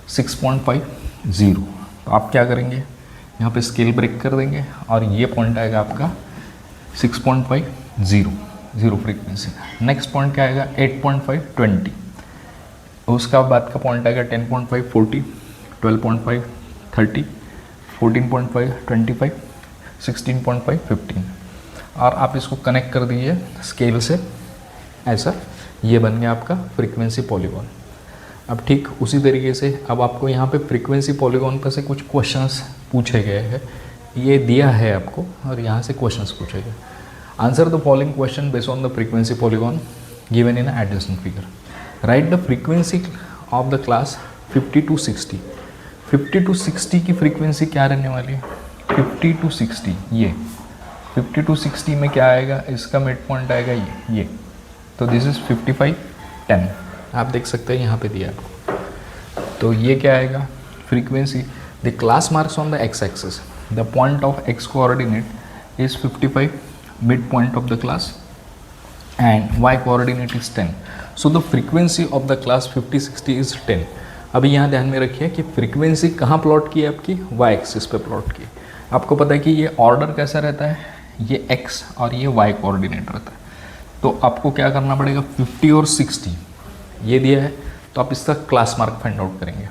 6.50। तो आप क्या करेंगे, यहाँ पे स्केल ब्रेक कर देंगे और ये पॉइंट आएगा आपका 6.50 0 फ्रीक्वेंसी। नेक्स्ट पॉइंट क्या आएगा? 8.5 20। उसका बाद का पॉइंट आएगा 10.5 40, 12.5 30, 14.5 25, 16.5 15, और आप इसको कनेक्ट कर दीजिए स्केल से, ऐसा ये बन गया आपका फ्रीक्वेंसी पॉलीगॉन। अब ठीक उसी तरीके से अब आपको यहाँ पे फ्रीक्वेंसी पॉलीगॉन पर से कुछ क्वेश्चंस पूछे गए हैं, ये दिया है आपको और यहाँ से क्वेश्चंस पूछे गए। Answer the following question based on the frequency polygon given in adjacent figure. Right the frequency of the class 50 to 60। 50 to 60 की फ्रीक्वेंसी क्या रहने वाली है? 50 to 60, ये 50 to 60 में क्या आएगा? इसका मिड पॉइंट आएगा ये। तो दिस इज़ 55 10, आप देख सकते हैं यहाँ पे दिया आपको। तो ये क्या आएगा? Frequency, the class marks on the x axis, the point of x coordinate is 55, mid point of the class, and y coordinate is 10. So the frequency of the class 50-60 is 10. अभी यहाँ ध्यान में रखिए कि फ्रीक्वेंसी कहाँ plot की है आपकी? y एक्सिस पे प्लॉट की। आपको पता है कि ये ऑर्डर कैसा रहता है, ये x और ये y कोऑर्डिनेट रहता है। तो आपको क्या करना पड़ेगा? 50 और 60 ये दिया है, तो आप इसका क्लास मार्क फाइंड आउट करेंगे।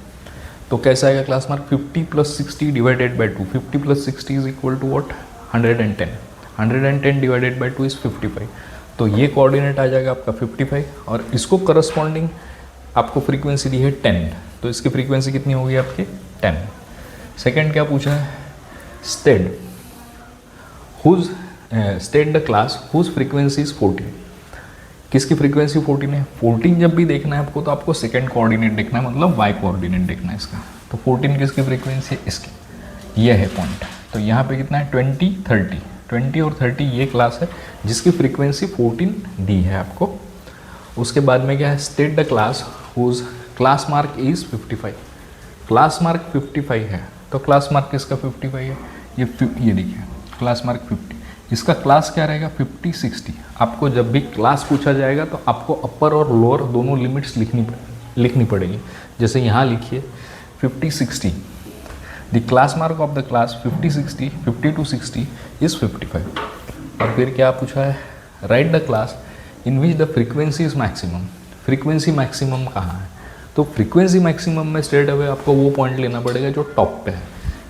तो कैसा आएगा class mark? 50 + 60 divided by 2। 50 + 60 is equal to what? 110। 110 divided by 2 is 55। तो तो ये कोऑर्डिनेट आ जाएगा आपका 55 और इसको करस्पॉन्डिंग आपको फ्रीक्वेंसी दी है 10, तो इसकी फ्रीक्वेंसी कितनी होगी आपकी 10। सेकंड क्या पूछा है, state the class whose frequency is 14। किसकी फ्रीक्वेंसी 14 है? 14 जब भी देखना है आपको तो आपको सेकंड कोऑर्डिनेट देखना है, मतलब वाई कोऑर्डिनेट देखना है इसका। तो 14 किसकी फ्रीक्वेंसी है? इसकी। ये है पॉइंट। तो यहाँ पे कितना है 20 30, 20 और 30 ये क्लास है जिसकी फ्रीक्वेंसी 14 दी है आपको। उसके बाद में क्या है, state the class whose class mark is 55। Class mark 55 है, तो क्लास मार्क किसका 55 है? ये देखिए क्लास मार्क 50, इसका क्लास क्या रहेगा 50 60। आपको जब भी क्लास पूछा जाएगा तो आपको अपर और लोअर दोनों लिमिट्स लिखनी पड़ेगी। जैसे यहाँ लिखिए 50 60, the class mark of the class 50 60, 50 to 60 is 55। और फिर क्या पूछा है, right the class in which the frequency is maximum. Frequency maximum कहाँ है? तो फ्रीक्वेंसी मैक्सिमम में स्ट्रेट अवे आपको वो पॉइंट लेना पड़ेगा जो टॉप पे है,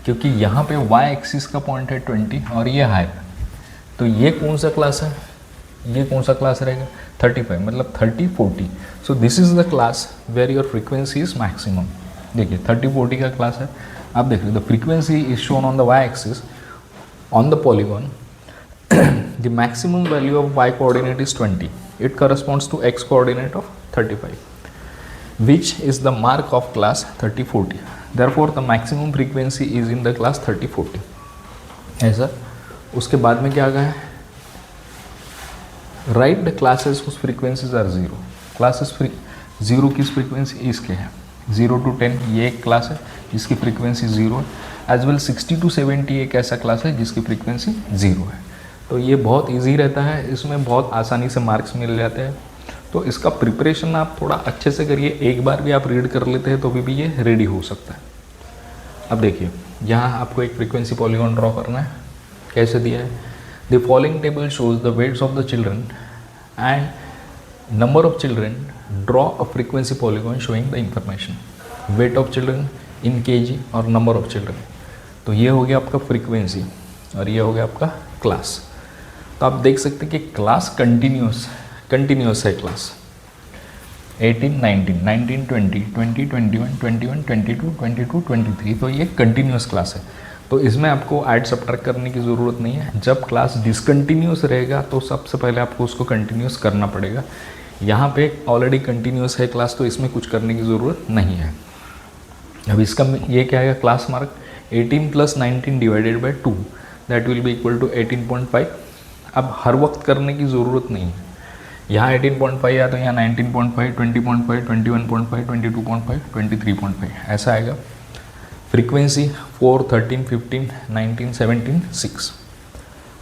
क्योंकि यहाँ पे वाई एक्सिस का पॉइंट है 20 और ये हाई पे। तो ये कौन सा क्लास है? ये कौन सा क्लास रहेगा 35, मतलब 30 40। So this is the class where your frequency is maximum. देखिए 30 40 का क्लास है। आप देख रहे the frequency is shown on the Y axis on the polygon. The maximum value of Y coordinate is 20, it corresponds to X coordinate of 35, which is the mark of class 30 40. Therefore the maximum frequency is in the class 30 40 ऐसा। उसके बाद में क्या आ गया है, right the classes whose frequencies are 0। Classes zero किस frequency इसके हैं 0 to 10, ये एक क्लास है जिसकी फ्रीक्वेंसी 0 है। एज वेल 60 to 70 एक ऐसा क्लास है जिसकी फ्रीक्वेंसी 0 है। तो ये बहुत ईजी रहता है, इसमें बहुत आसानी से मार्क्स मिल जाते हैं। तो इसका प्रिपरेशन आप थोड़ा अच्छे से करिए, एक बार भी आप रीड कर लेते हैं तो भी ये रेडी हो सकता है। अब देखिए यहाँ आपको एक फ्रीक्वेंसी पॉलीगॉन ड्रॉ करना है। कैसे दिया है, the following table shows the weights of the children and number of children, draw a frequency polygon showing the information weight of children in kg और नंबर ऑफ चिल्ड्रन। तो ये हो गया आपका फ्रीक्वेंसी और ये हो गया आपका क्लास। तो आप देख सकते हैं कि क्लास कंटिन्यूस है क्लास 18 19 19 20 20 21 21 22 22 23। तो ये कंटिन्यूस क्लास है। तो इसमें आपको ऐड सब्ट्रैक्ट करने की ज़रूरत नहीं है। जब क्लास डिसकंटिन्यूस रहेगा तो सबसे पहले आपको उसको कंटिन्यूस करना पड़ेगा। यहाँ पे ऑलरेडी कंटिन्यूस है क्लास, तो इसमें कुछ करने की ज़रूरत नहीं है। अब इसका ये क्या है, class mark 18 + 19 divided by 2 that will be equal to 18.5। अब हर वक्त करने की ज़रूरत नहीं है। यहाँ 18.5 या तो यहाँ 19.5 20.5 21.5 22.5 23.5 ऐसा आएगा। फ्रीक्वेंसी 4 13 15 19 17 6।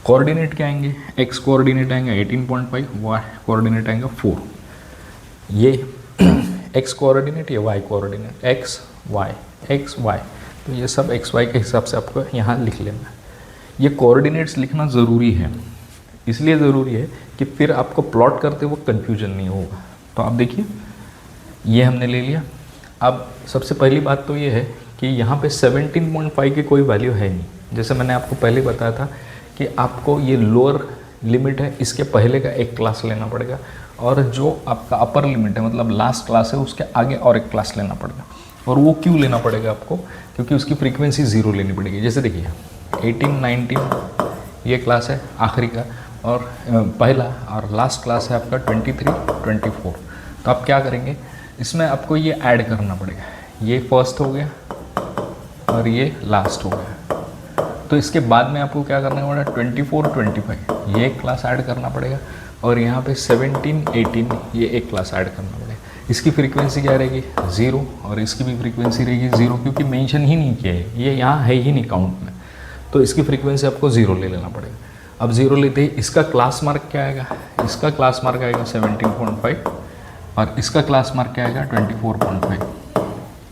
कोऑर्डिनेट क्या आएंगे, एक्स कोऑर्डिनेट आएंगे 18.5, वाई कोऑर्डिनेट आएंगे 4। ये एक्स कोऑर्डिनेट, ये वाई कोऑर्डिनेट, एक्स वाई। तो ये सब एक्स वाई के हिसाब से आपको यहाँ लिख लेना है। ये कोऑर्डिनेट्स लिखना ज़रूरी है, इसलिए ज़रूरी है कि फिर आपको प्लॉट करते वक्त कन्फ्यूजन नहीं होगा। तो आप देखिए ये हमने ले लिया। अब सबसे पहली बात तो ये है कि यहाँ पे 17.5 की कोई वैल्यू है नहीं। जैसे मैंने आपको पहले बताया था कि आपको ये लोअर लिमिट है, इसके पहले का एक क्लास लेना पड़ेगा, और जो आपका अपर लिमिट है मतलब लास्ट क्लास है उसके आगे और एक क्लास लेना पड़ेगा। और वो क्यों लेना पड़ेगा आपको, क्योंकि उसकी फ्रीक्वेंसी 0 लेनी पड़ेगी। जैसे देखिए 18 19 ये क्लास है आखिरी का, और पहला और लास्ट क्लास है आपका 23 24। तो आप क्या करेंगे, इसमें आपको ये ऐड करना पड़ेगा। ये फर्स्ट हो गया और ये लास्ट हो गया। तो इसके बाद में आपको क्या करना पड़ेगा 24 25 ये एक क्लास ऐड करना पड़ेगा, और यहाँ पे 17 18 ये एक क्लास ऐड करना पड़ेगा। इसकी फ्रीक्वेंसी क्या रहेगी 0, और इसकी भी फ्रीक्वेंसी रहेगी 0, क्योंकि मेंशन ही नहीं किया है, ये यहाँ है ही नहीं काउंट में। तो इसकी फ्रीक्वेंसी आपको 0 ले लेना पड़ेगा। अब 0 लेते ही इसका क्लास मार्क क्या आएगा, इसका क्लास मार्क आएगा 17.5 और इसका क्लास मार्क क्या आएगा 24.5।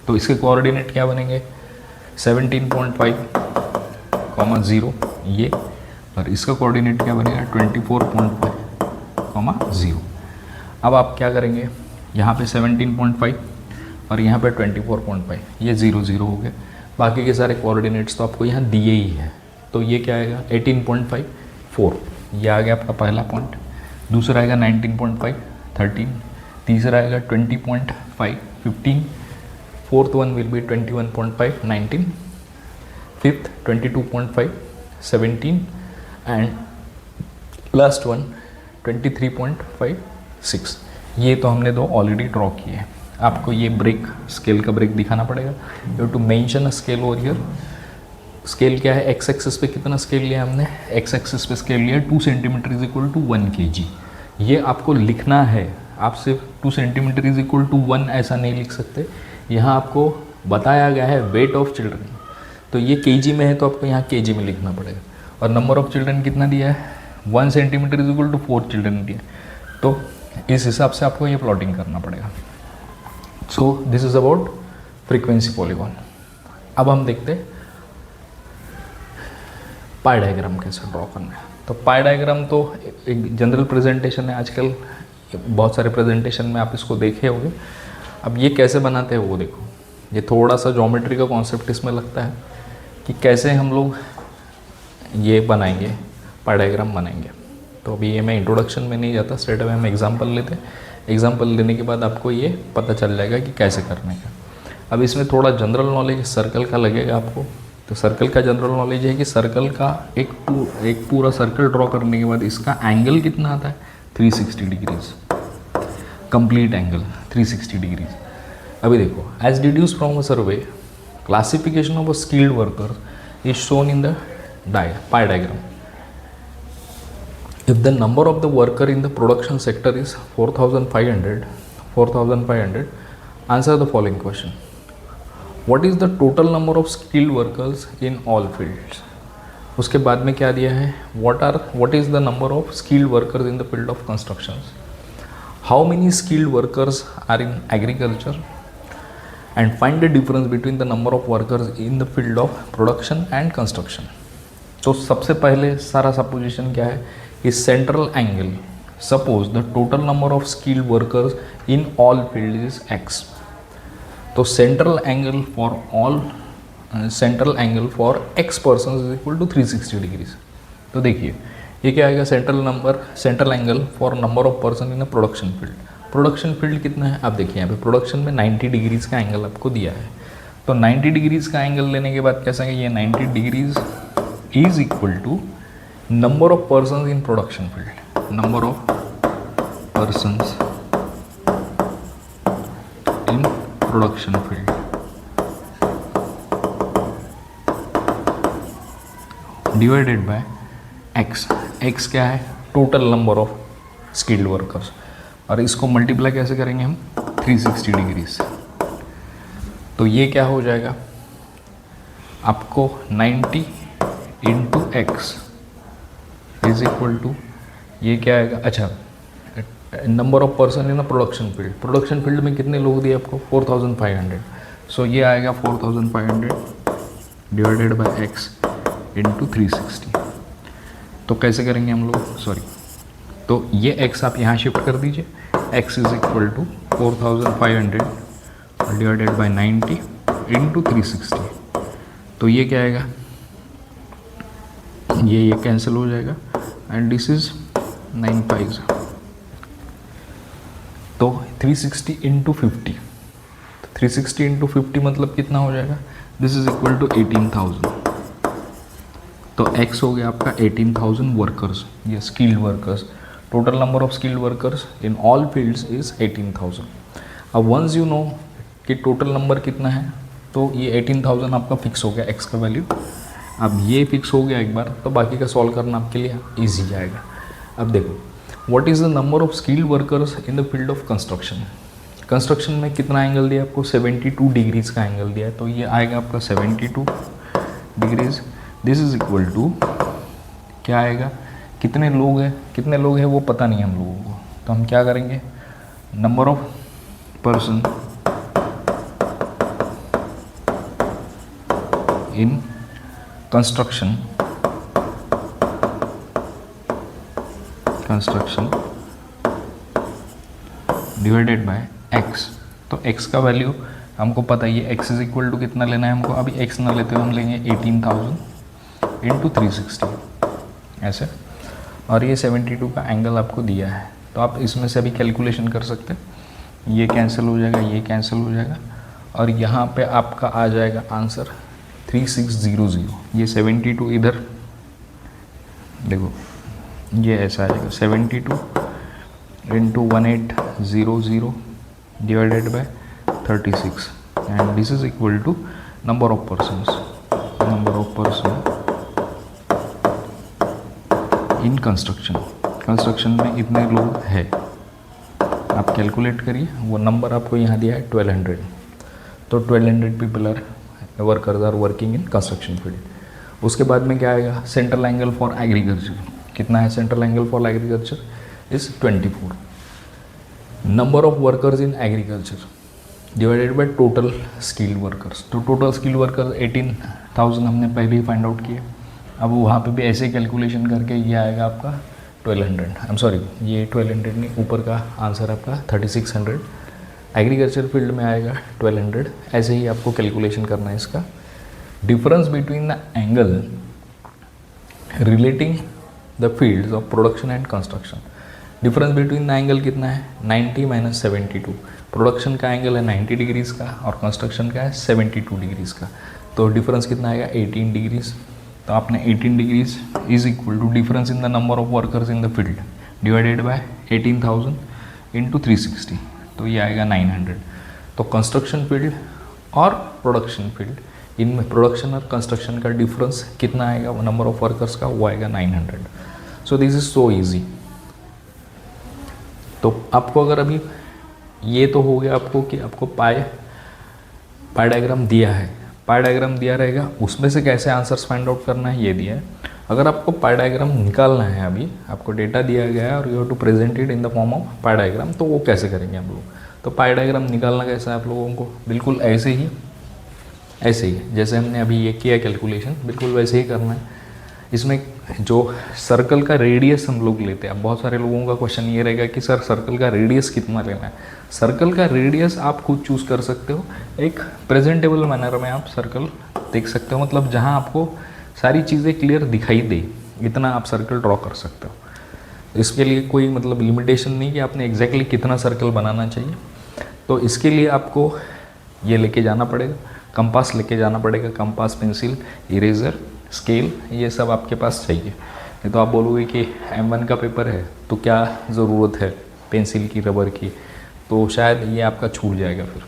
तो इसके कोऑर्डिनेट क्या बनेंगे 17.5 0 ये, और इसका कोऑर्डिनेट क्या बनेगा 24.5 0। अब आप क्या करेंगे, यहाँ पे 17.5 और यहाँ पे 24.5, ये 0 0 हो गए। बाकी के सारे कोऑर्डिनेट्स तो आपको यहाँ दिए ही है। तो ये क्या आएगा 18.5 4, ये आ गया आपका पहला पॉइंट। दूसरा आएगा 19.5 13, तीसरा आएगा 20.5 15, fourth one will be 21.5 19, fifth 22.5 17 and last one 23.5 6। ये तो हमने दो ऑलरेडी ड्रॉ किए हैं। आपको ये ब्रेक स्केल का ब्रेक दिखाना पड़ेगा। You to mention a scale over here. Scale क्या है, एक्स एक्सिस पे कितना स्केल लिया हमने, एक्स एक्सिस पे स्केल लिया 2 centimetre is equal to 1 kg। ये आपको लिखना है, आप सिर्फ 2 सेंटीमीटर इज इक्वल टू 1 ऐसा नहीं लिख सकते। यहाँ आपको बताया गया है वेट ऑफ चिल्ड्रन, तो ये kg में है तो आपको यहाँ kg में लिखना पड़ेगा। और नंबर ऑफ चिल्ड्रन कितना दिया है, 1 centimetre is equal to 4 children दिया, तो इस हिसाब से आपको ये प्लॉटिंग करना पड़ेगा। सो this is about frequency polygon. अब हम देखते हैं पाई डायग्राम कैसे ड्रॉ करना है। तो पाई डायग्राम तो एक जनरल प्रेजेंटेशन है, आजकल बहुत सारे प्रेजेंटेशन में आप इसको देखे होंगे। अब ये कैसे बनाते हैं वो देखो। ये थोड़ा सा ज्योमेट्री का कॉन्सेप्ट इसमें लगता है कि कैसे हम लोग ये बनाएंगे, पाई डायग्राम बनाएंगे। तो अभी ये मैं इंट्रोडक्शन में नहीं जाता, स्ट्रेट अवे हम एग्जाम्पल लेते हैं। एग्जाम्पल लेने के बाद आपको ये पता चल जाएगा कि कैसे करने का। अब इसमें थोड़ा जनरल नॉलेज सर्कल का लगेगा आपको। तो सर्कल का जनरल नॉलेज है कि सर्कल का एक पूरा सर्कल ड्रॉ करने के बाद इसका एंगल कितना आता है, 360 डिग्रीज, कंप्लीट एंगल 360 डिग्रीज। अभी देखो, as deduce from a survey classification of a skilled worker is shown in the pie diagram. If the number of the worker in the production sector is 4,500, answer the following question. What is the total number of skilled workers in all fields? उसके बाद में क्या दिया है, what is the number of skilled workers in the field of construction? How many skilled workers are in agriculture? And find the difference between the number of workers in the field of production and construction. तो सबसे पहले सारा supposition क्या है, is central angle. Suppose the total number of skilled workers in all fields is x. तो central angle for x persons is equal to 360 degrees. तो देखिए ये क्या आएगा, central angle for number of person in a production field. Production field कितना है, आप देखिए यहाँ पे प्रोडक्शन में 90 डिग्रीज का एंगल आपको दिया है। तो 90 डिग्रीज का एंगल लेने के बाद कैसा है, ये 90 degrees is equal to number of persons in production field, number of persons in production field divided by x. x क्या है, total number of skilled workers, और इसको मल्टीप्लाई कैसे करेंगे हम, 360 डिग्री से। तो ये क्या हो जाएगा आपको 90 into X is equal to, ये क्या आएगा, अच्छा number of person in production field. Production field में कितने लोग दिए आपको, 4500। सो ये आएगा 4500 डिवाइडेड बाय एक्स इंटू 360। तो कैसे करेंगे हम लोग, सॉरी, तो ये एक्स आप यहाँ शिफ्ट कर दीजिए, X is equal to 4500 divided by 90 into 360। तो ये क्या आएगा, ये कैंसिल हो जाएगा एंड दिस इज 9 5। तो 360 इंटू 50, 360 इंटू 50 मतलब कितना हो जाएगा, दिस इज इक्वल टू 18,000। तो x हो गया आपका 18,000 वर्कर्स, ये skilled workers. Total number of skilled workers in all fields is 18,000। अब वंस यू नो कि टोटल नंबर कितना है, तो ये 18,000 आपका फिक्स हो गया x का वैल्यू। अब ये फिक्स हो गया एक बार, तो बाकी का सॉल्व करना आपके लिए ईजी जाएगा। अब देखो, what is the number of skilled workers in the field of construction. Construction में कितना एंगल दिया आपको, 72 डिग्रीज का एंगल दिया है। तो ये आएगा आपका 72 degrees. This is equal to क्या आएगा, कितने लोग हैं वो पता नहीं हम लोगों को। तो हम क्या करेंगे, number of person in construction divided by x। तो x का वैल्यू हमको पता है, ये x इज इक्वल टू कितना लेना है हमको। अभी x ना लेते हुए हम लेंगे 18,000 इंटू 360 ऐसे। और ये 72 का एंगल आपको दिया है, तो आप इसमें से अभी कैलकुलेशन कर सकते हैं। ये कैंसिल हो जाएगा, ये कैंसिल हो जाएगा, और यहाँ पे आपका आ जाएगा आंसर 3600। ये 72 इधर देखो, ये ऐसा आएगा 72 into 1800 divided by 36, and this is equal to number of person in construction में इतने लोग हैं, आप कैलकुलेट करिए। वो नंबर आपको यहाँ दिया है 1200, तो 1200 people are workers are working in construction field. उसके बाद में क्या आएगा, सेंट्रल एंगल फॉर एग्रीकल्चर कितना है, central angle for agriculture is 24। Number of workers in agriculture divided by total skilled workers, तो टोटल स्किल्ड वर्कर्स 18,000 हमने पहले ही फाइंड आउट किया। अब वहाँ पे भी ऐसे कैलकुलेशन करके ये आएगा आपका 1200, आई एम सॉरी ये 1200 नहीं, ऊपर का आंसर आपका 3600, एग्रीकल्चर फील्ड में आएगा 1200। ऐसे ही आपको कैलकुलेशन करना है इसका। Difference between the angle relating the fields of production and construction, difference between the angle कितना है 90 माइनस 72। प्रोडक्शन का एंगल है 90 डिग्रीज़ का और कंस्ट्रक्शन का है 72 डिग्रीज़ का, तो डिफरेंस कितना आएगा 18 डिग्रीज़। तो आपने 18 degrees is equal to difference in the number of workers in the field divided by 18,000 into 360, तो ये आएगा 900। तो कंस्ट्रक्शन फील्ड और प्रोडक्शन फील्ड, इनमें प्रोडक्शन और कंस्ट्रक्शन का डिफरेंस कितना आएगा, वो नंबर ऑफ वर्कर्स का, वो आएगा 900। सो दिस इज सो ईजी। तो आपको अगर अभी ये तो हो गया आपको कि आपको पाई डायग्राम दिया है, पाई डायग्राम दिया रहेगा, उसमें से कैसे आंसर्स फाइंड आउट करना है ये दिया है। अगर आपको पाई डायग्राम निकालना है, अभी आपको डेटा दिया गया है और you have to present it in the form of pie diagram, तो वो कैसे करेंगे हम लोग। तो पाई डायग्राम निकालना कैसा है आप लोगों को, बिल्कुल ऐसे ही जैसे हमने अभी ये किया कैलकुलेशन, बिल्कुल वैसे ही करना है। इसमें जो सर्कल का रेडियस हम लोग लेते हैं, अब बहुत सारे लोगों का क्वेश्चन ये रहेगा कि सर सर्कल का रेडियस कितना लेना है। सर्कल का रेडियस आप खुद चूज़ कर सकते हो, एक प्रेजेंटेबल मैनर में आप सर्कल देख सकते हो, मतलब जहाँ आपको सारी चीज़ें क्लियर दिखाई दे, इतना आप सर्कल ड्रॉ कर सकते हो। इसके लिए कोई मतलब लिमिटेशन नहीं कि आपने एग्जैक्टली कितना सर्कल बनाना चाहिए। तो इसके लिए आपको ये लेके जाना पड़ेगा, कंपास लेके जाना पड़ेगा, कंपास, पेंसिल, इरेज़र, स्केल, ये सब आपके पास चाहिए। नहीं तो आप बोलोगे कि M1 का पेपर है तो क्या ज़रूरत है पेंसिल की, रबर की, तो शायद ये आपका छूट जाएगा फिर।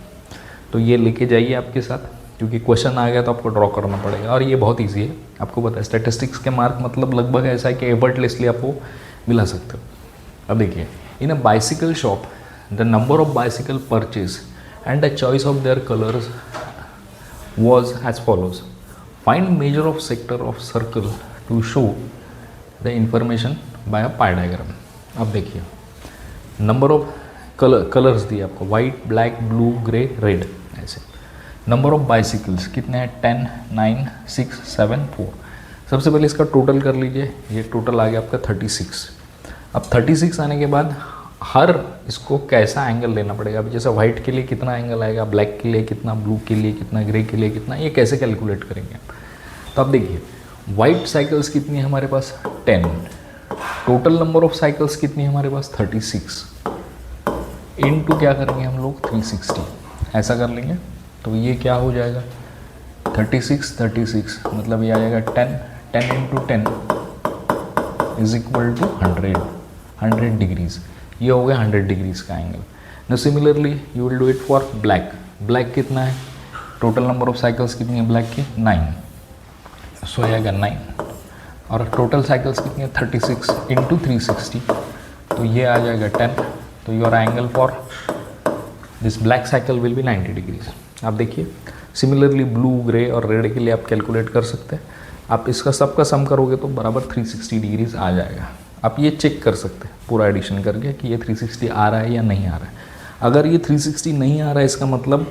तो ये लेके जाइए आपके साथ, क्योंकि क्वेश्चन आ गया तो आपको ड्रॉ करना पड़ेगा, और ये बहुत ईजी है, आपको पता है। स्टैटिस्टिक्स के मार्क मतलब लगभग ऐसा है कि एफर्टलेसली आपको मिला सकते हो। अब देखिए, in a bicycle shop the number of bicycle purchase and the choice of their colours was as follows. Find measure of sector of circle to show the information by a pie diagram. अब देखिए, number of colours दिए आपको, white, black, blue, grey, red, ऐसे। Number of bicycles कितने हैं, 10, 9, 6, 7, 4। सबसे पहले इसका टोटल कर लीजिए, ये टोटल आ गया आपका 36। अब 36 आने के बाद हर इसको कैसा एंगल लेना पड़ेगा। अभी जैसे वाइट के लिए कितना एंगल आएगा, ब्लैक के लिए कितना, ब्लू के लिए कितना, ग्रे के लिए कितना, ये कैसे कैलकुलेट करेंगे। तो अब देखिए, वाइट साइकिल्स कितनी है हमारे पास, 10। टोटल नंबर ऑफ साइकिल्स कितनी है हमारे पास, 36। इनटू क्या करेंगे हम लोग, 360, ऐसा कर लेंगे। तो ये क्या हो जाएगा, 36 मतलब ये आ जाएगा 10 into 10 is equal to 100 degrees. ये हो गया 100 डिग्रीज का एंगल। ना similarly you will do it for black. Black कितना है, टोटल नंबर ऑफ साइकिल्स कितनी है ब्लैक की, 9, सो आएगा 9। और टोटल साइकिल्स कितनी है, 36 इंटू 360, तो ये आ जाएगा 10। तो your angle for this black cycle will be 90 degrees. आप देखिए, सिमिलरली ब्लू, ग्रे और रेड के लिए आप कैलकुलेट कर सकते हैं। आप इसका सबका सम करोगे तो बराबर 360 डिग्रीज आ जाएगा। आप ये चेक कर सकते हैं पूरा एडिशन करके कि ये 360 आ रहा है या नहीं आ रहा है। अगर ये 360 नहीं आ रहा है, इसका मतलब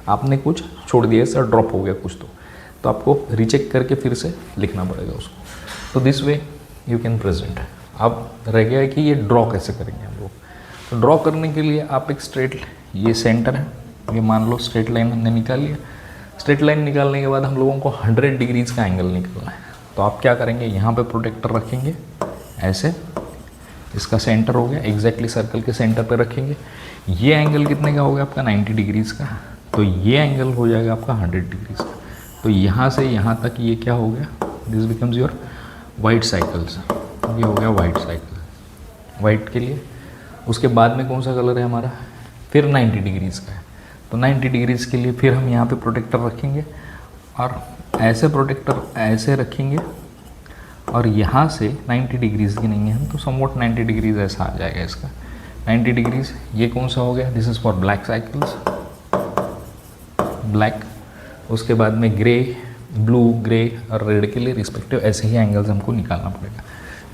आपने कुछ छोड़ दिया, सर ड्रॉप हो गया कुछ, तो आपको रीचेक करके फिर से लिखना पड़ेगा उसको। तो this way you can present. अब रह गया है कि ये ड्रॉ कैसे करेंगे हम लोग। तो ड्रॉ करने के लिए आप एक स्ट्रेट, ये सेंटर है, ये मान लो स्ट्रेट लाइन हमने निकाल लिया। स्ट्रेट लाइन निकालने के बाद हम लोगों को 100 डिग्रीज़ का एंगल निकालना है। तो आप क्या करेंगे, यहाँ पे प्रोटेक्टर रखेंगे ऐसे, इसका सेंटर हो गया, एग्जैक्टली सर्कल के सेंटर पे रखेंगे। ये एंगल कितने का हो गया आपका 90 डिग्रीज़ का, तो ये एंगल हो जाएगा आपका 100 डिग्रीज़ का। तो यहाँ से यहाँ तक ये क्या हो गया, this becomes your white cycles. ये हो गया वाइट साइकिल वाइट के लिए। उसके बाद में कौन सा कलर है हमारा, फिर 90 डिग्रीज़ का है, तो 90 डिग्रीज़ के लिए फिर हम यहाँ पे प्रोटेक्टर रखेंगे और ऐसे प्रोटेक्टर ऐसे रखेंगे और यहाँ से 90 डिग्रीज़ की नहीं है हम, तो समवॉट 90 डिग्रीज़ ऐसा आ जाएगा इसका 90 डिग्रीज़। ये कौन सा हो गया, this is for black cycles, black. उसके बाद में ग्रे, ब्लू, ग्रे और रेड के लिए रिस्पेक्टिव ऐसे ही एंगल्स हमको निकालना पड़ेगा।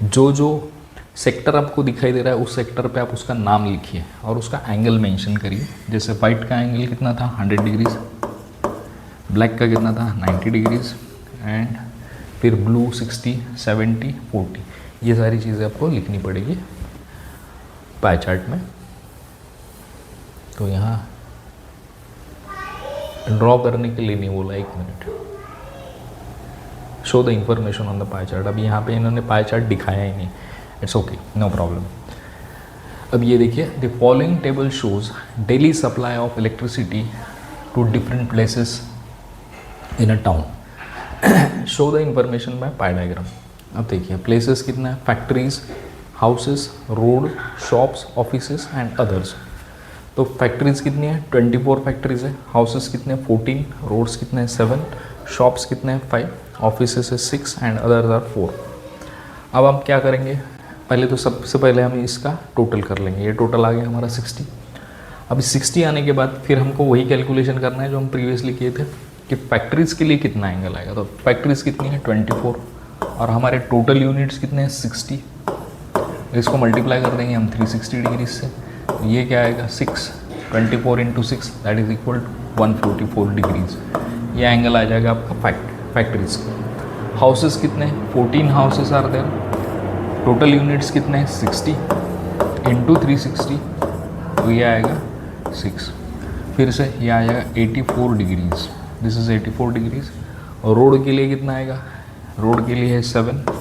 जो जो सेक्टर आपको दिखाई दे रहा है उस सेक्टर पे आप उसका नाम लिखिए और उसका एंगल मेंशन करिए। जैसे वाइट का एंगल कितना था 100 डिग्रीज़, ब्लैक का कितना था 90 डिग्रीज़ एंड फिर ब्लू 60, 70, 40। ये सारी चीज़ें आपको लिखनी पड़ेगी पाई चार्ट में। तो यहाँ ड्रॉ करने के लिए नहीं बोला, 1 minute, show the information on the pie chart. अभी यहाँ पे इन्होंने पाई चार्ट दिखाया ही नहीं, इट्स ओके, नो प्रॉब्लम। अब ये देखिए, the following table shows daily supply of electricity to different places in a town. Show the information by pie diagram. अब देखिए प्लेसेस कितना है, factories, houses, road, shops, offices and others. तो factories कितनी है 24 फैक्ट्रीज है, हाउसेस कितने 14, roads कितने 7, शॉप्स कितने 5, ऑफिसेस है 6 एंड अदर्स आर 4। अब हम क्या करेंगे, पहले तो सबसे पहले हम इसका टोटल कर लेंगे। ये टोटल आ गया हमारा 60। अभी 60 आने के बाद फिर हमको वही कैलकुलेशन करना है जो हम प्रीवियसली किए थे कि फैक्ट्रीज़ के लिए कितना एंगल आएगा। तो फैक्ट्रीज़ कितनी है 24 और हमारे टोटल यूनिट्स कितने हैं 60। इसको मल्टीप्लाई कर देंगे हम 360 डिग्री से, ये क्या आएगा 6, 24 into 6 that is equal to 144 degrees. ये एंगल आ जाएगा आपका फैक्ट्रीज का। हाउसेस कितने 14 houses are there, total units कितने हैं 60 इंटू 360, तो ये आएगा 6। फिर से ये आ जाएगा 84 डिग्रीज, दिस इज़ 84 डिग्रीज। और रोड के लिए कितना आएगा, रोड के लिए है 7,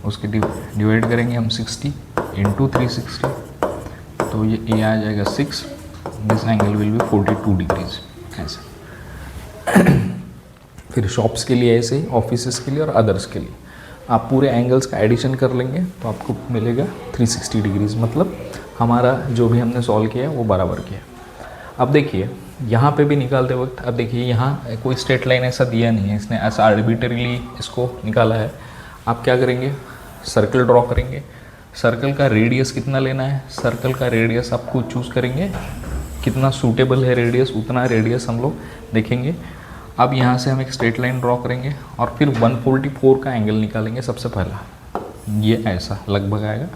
उसके डिवाइड करेंगे हम 60 इंटू 360, तो ये आ जाएगा 6। This angle will be 42 degrees ऐसे। फिर शॉप्स के लिए ऐसे ही, ऑफिसेस के लिए और अदर्स के लिए आप पूरे एंगल्स का एडिशन कर लेंगे तो आपको मिलेगा 360 डिग्रीज। मतलब हमारा जो भी हमने सॉल्व किया है वो बराबर किया। अब देखिए यहाँ पे भी निकालते वक्त, अब देखिए यहाँ कोई स्ट्रेट लाइन ऐसा दिया नहीं है, इसने ऐसा आर्बिट्ररीली इसको निकाला है। आप क्या करेंगे, सर्कल ड्रॉ करेंगे। सर्कल का रेडियस कितना लेना है, सर्कल का रेडियस आप खुद चूज़ करेंगे, कितना सूटेबल है रेडियस उतना रेडियस हम लोग देखेंगे। अब यहाँ से हम एक स्ट्रेट लाइन ड्रॉ करेंगे और फिर 144 का एंगल निकालेंगे सबसे पहला, ये ऐसा लगभग आएगा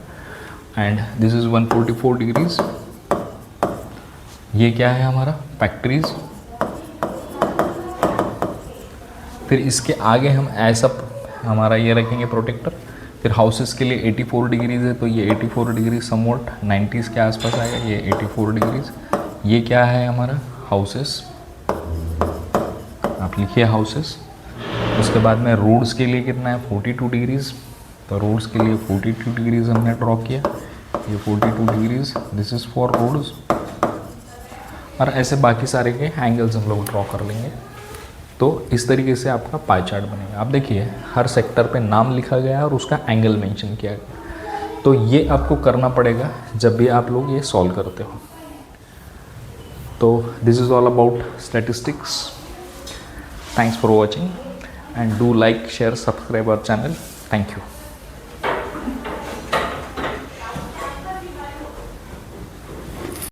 एंड दिस इज़ 144 डिग्रीज। ये क्या है हमारा फैक्ट्रीज। फिर इसके आगे हम ऐसा हमारा ये रखेंगे प्रोटेक्टर। फिर हाउसेस के लिए 84 डिग्रीज है, तो ये 84 डिग्री समवॉट 90s के आसपास आएगा, ये 84 डिग्रीज। ये क्या है हमारा हाउसेस, आप लिखिए हाउसेस। उसके बाद में रोड्स के लिए कितना है 42 डिग्रीज, तो रोड्स के लिए 42 डिग्रीज हमने ड्रॉ किया, ये 42 degrees, this is for roads. और ऐसे बाकी सारे के एंगल्स हम लोग ड्रॉ कर लेंगे। तो इस तरीके से आपका पाई चार्ट बनेगा। आप देखिए हर सेक्टर पे नाम लिखा गया है और उसका एंगल मेंशन किया गया। तो ये आपको करना पड़ेगा जब भी आप लोग ये सॉल्व करते हो। तो this is all about statistics. Thanks for watching and do like, share, subscribe our channel. Thank you.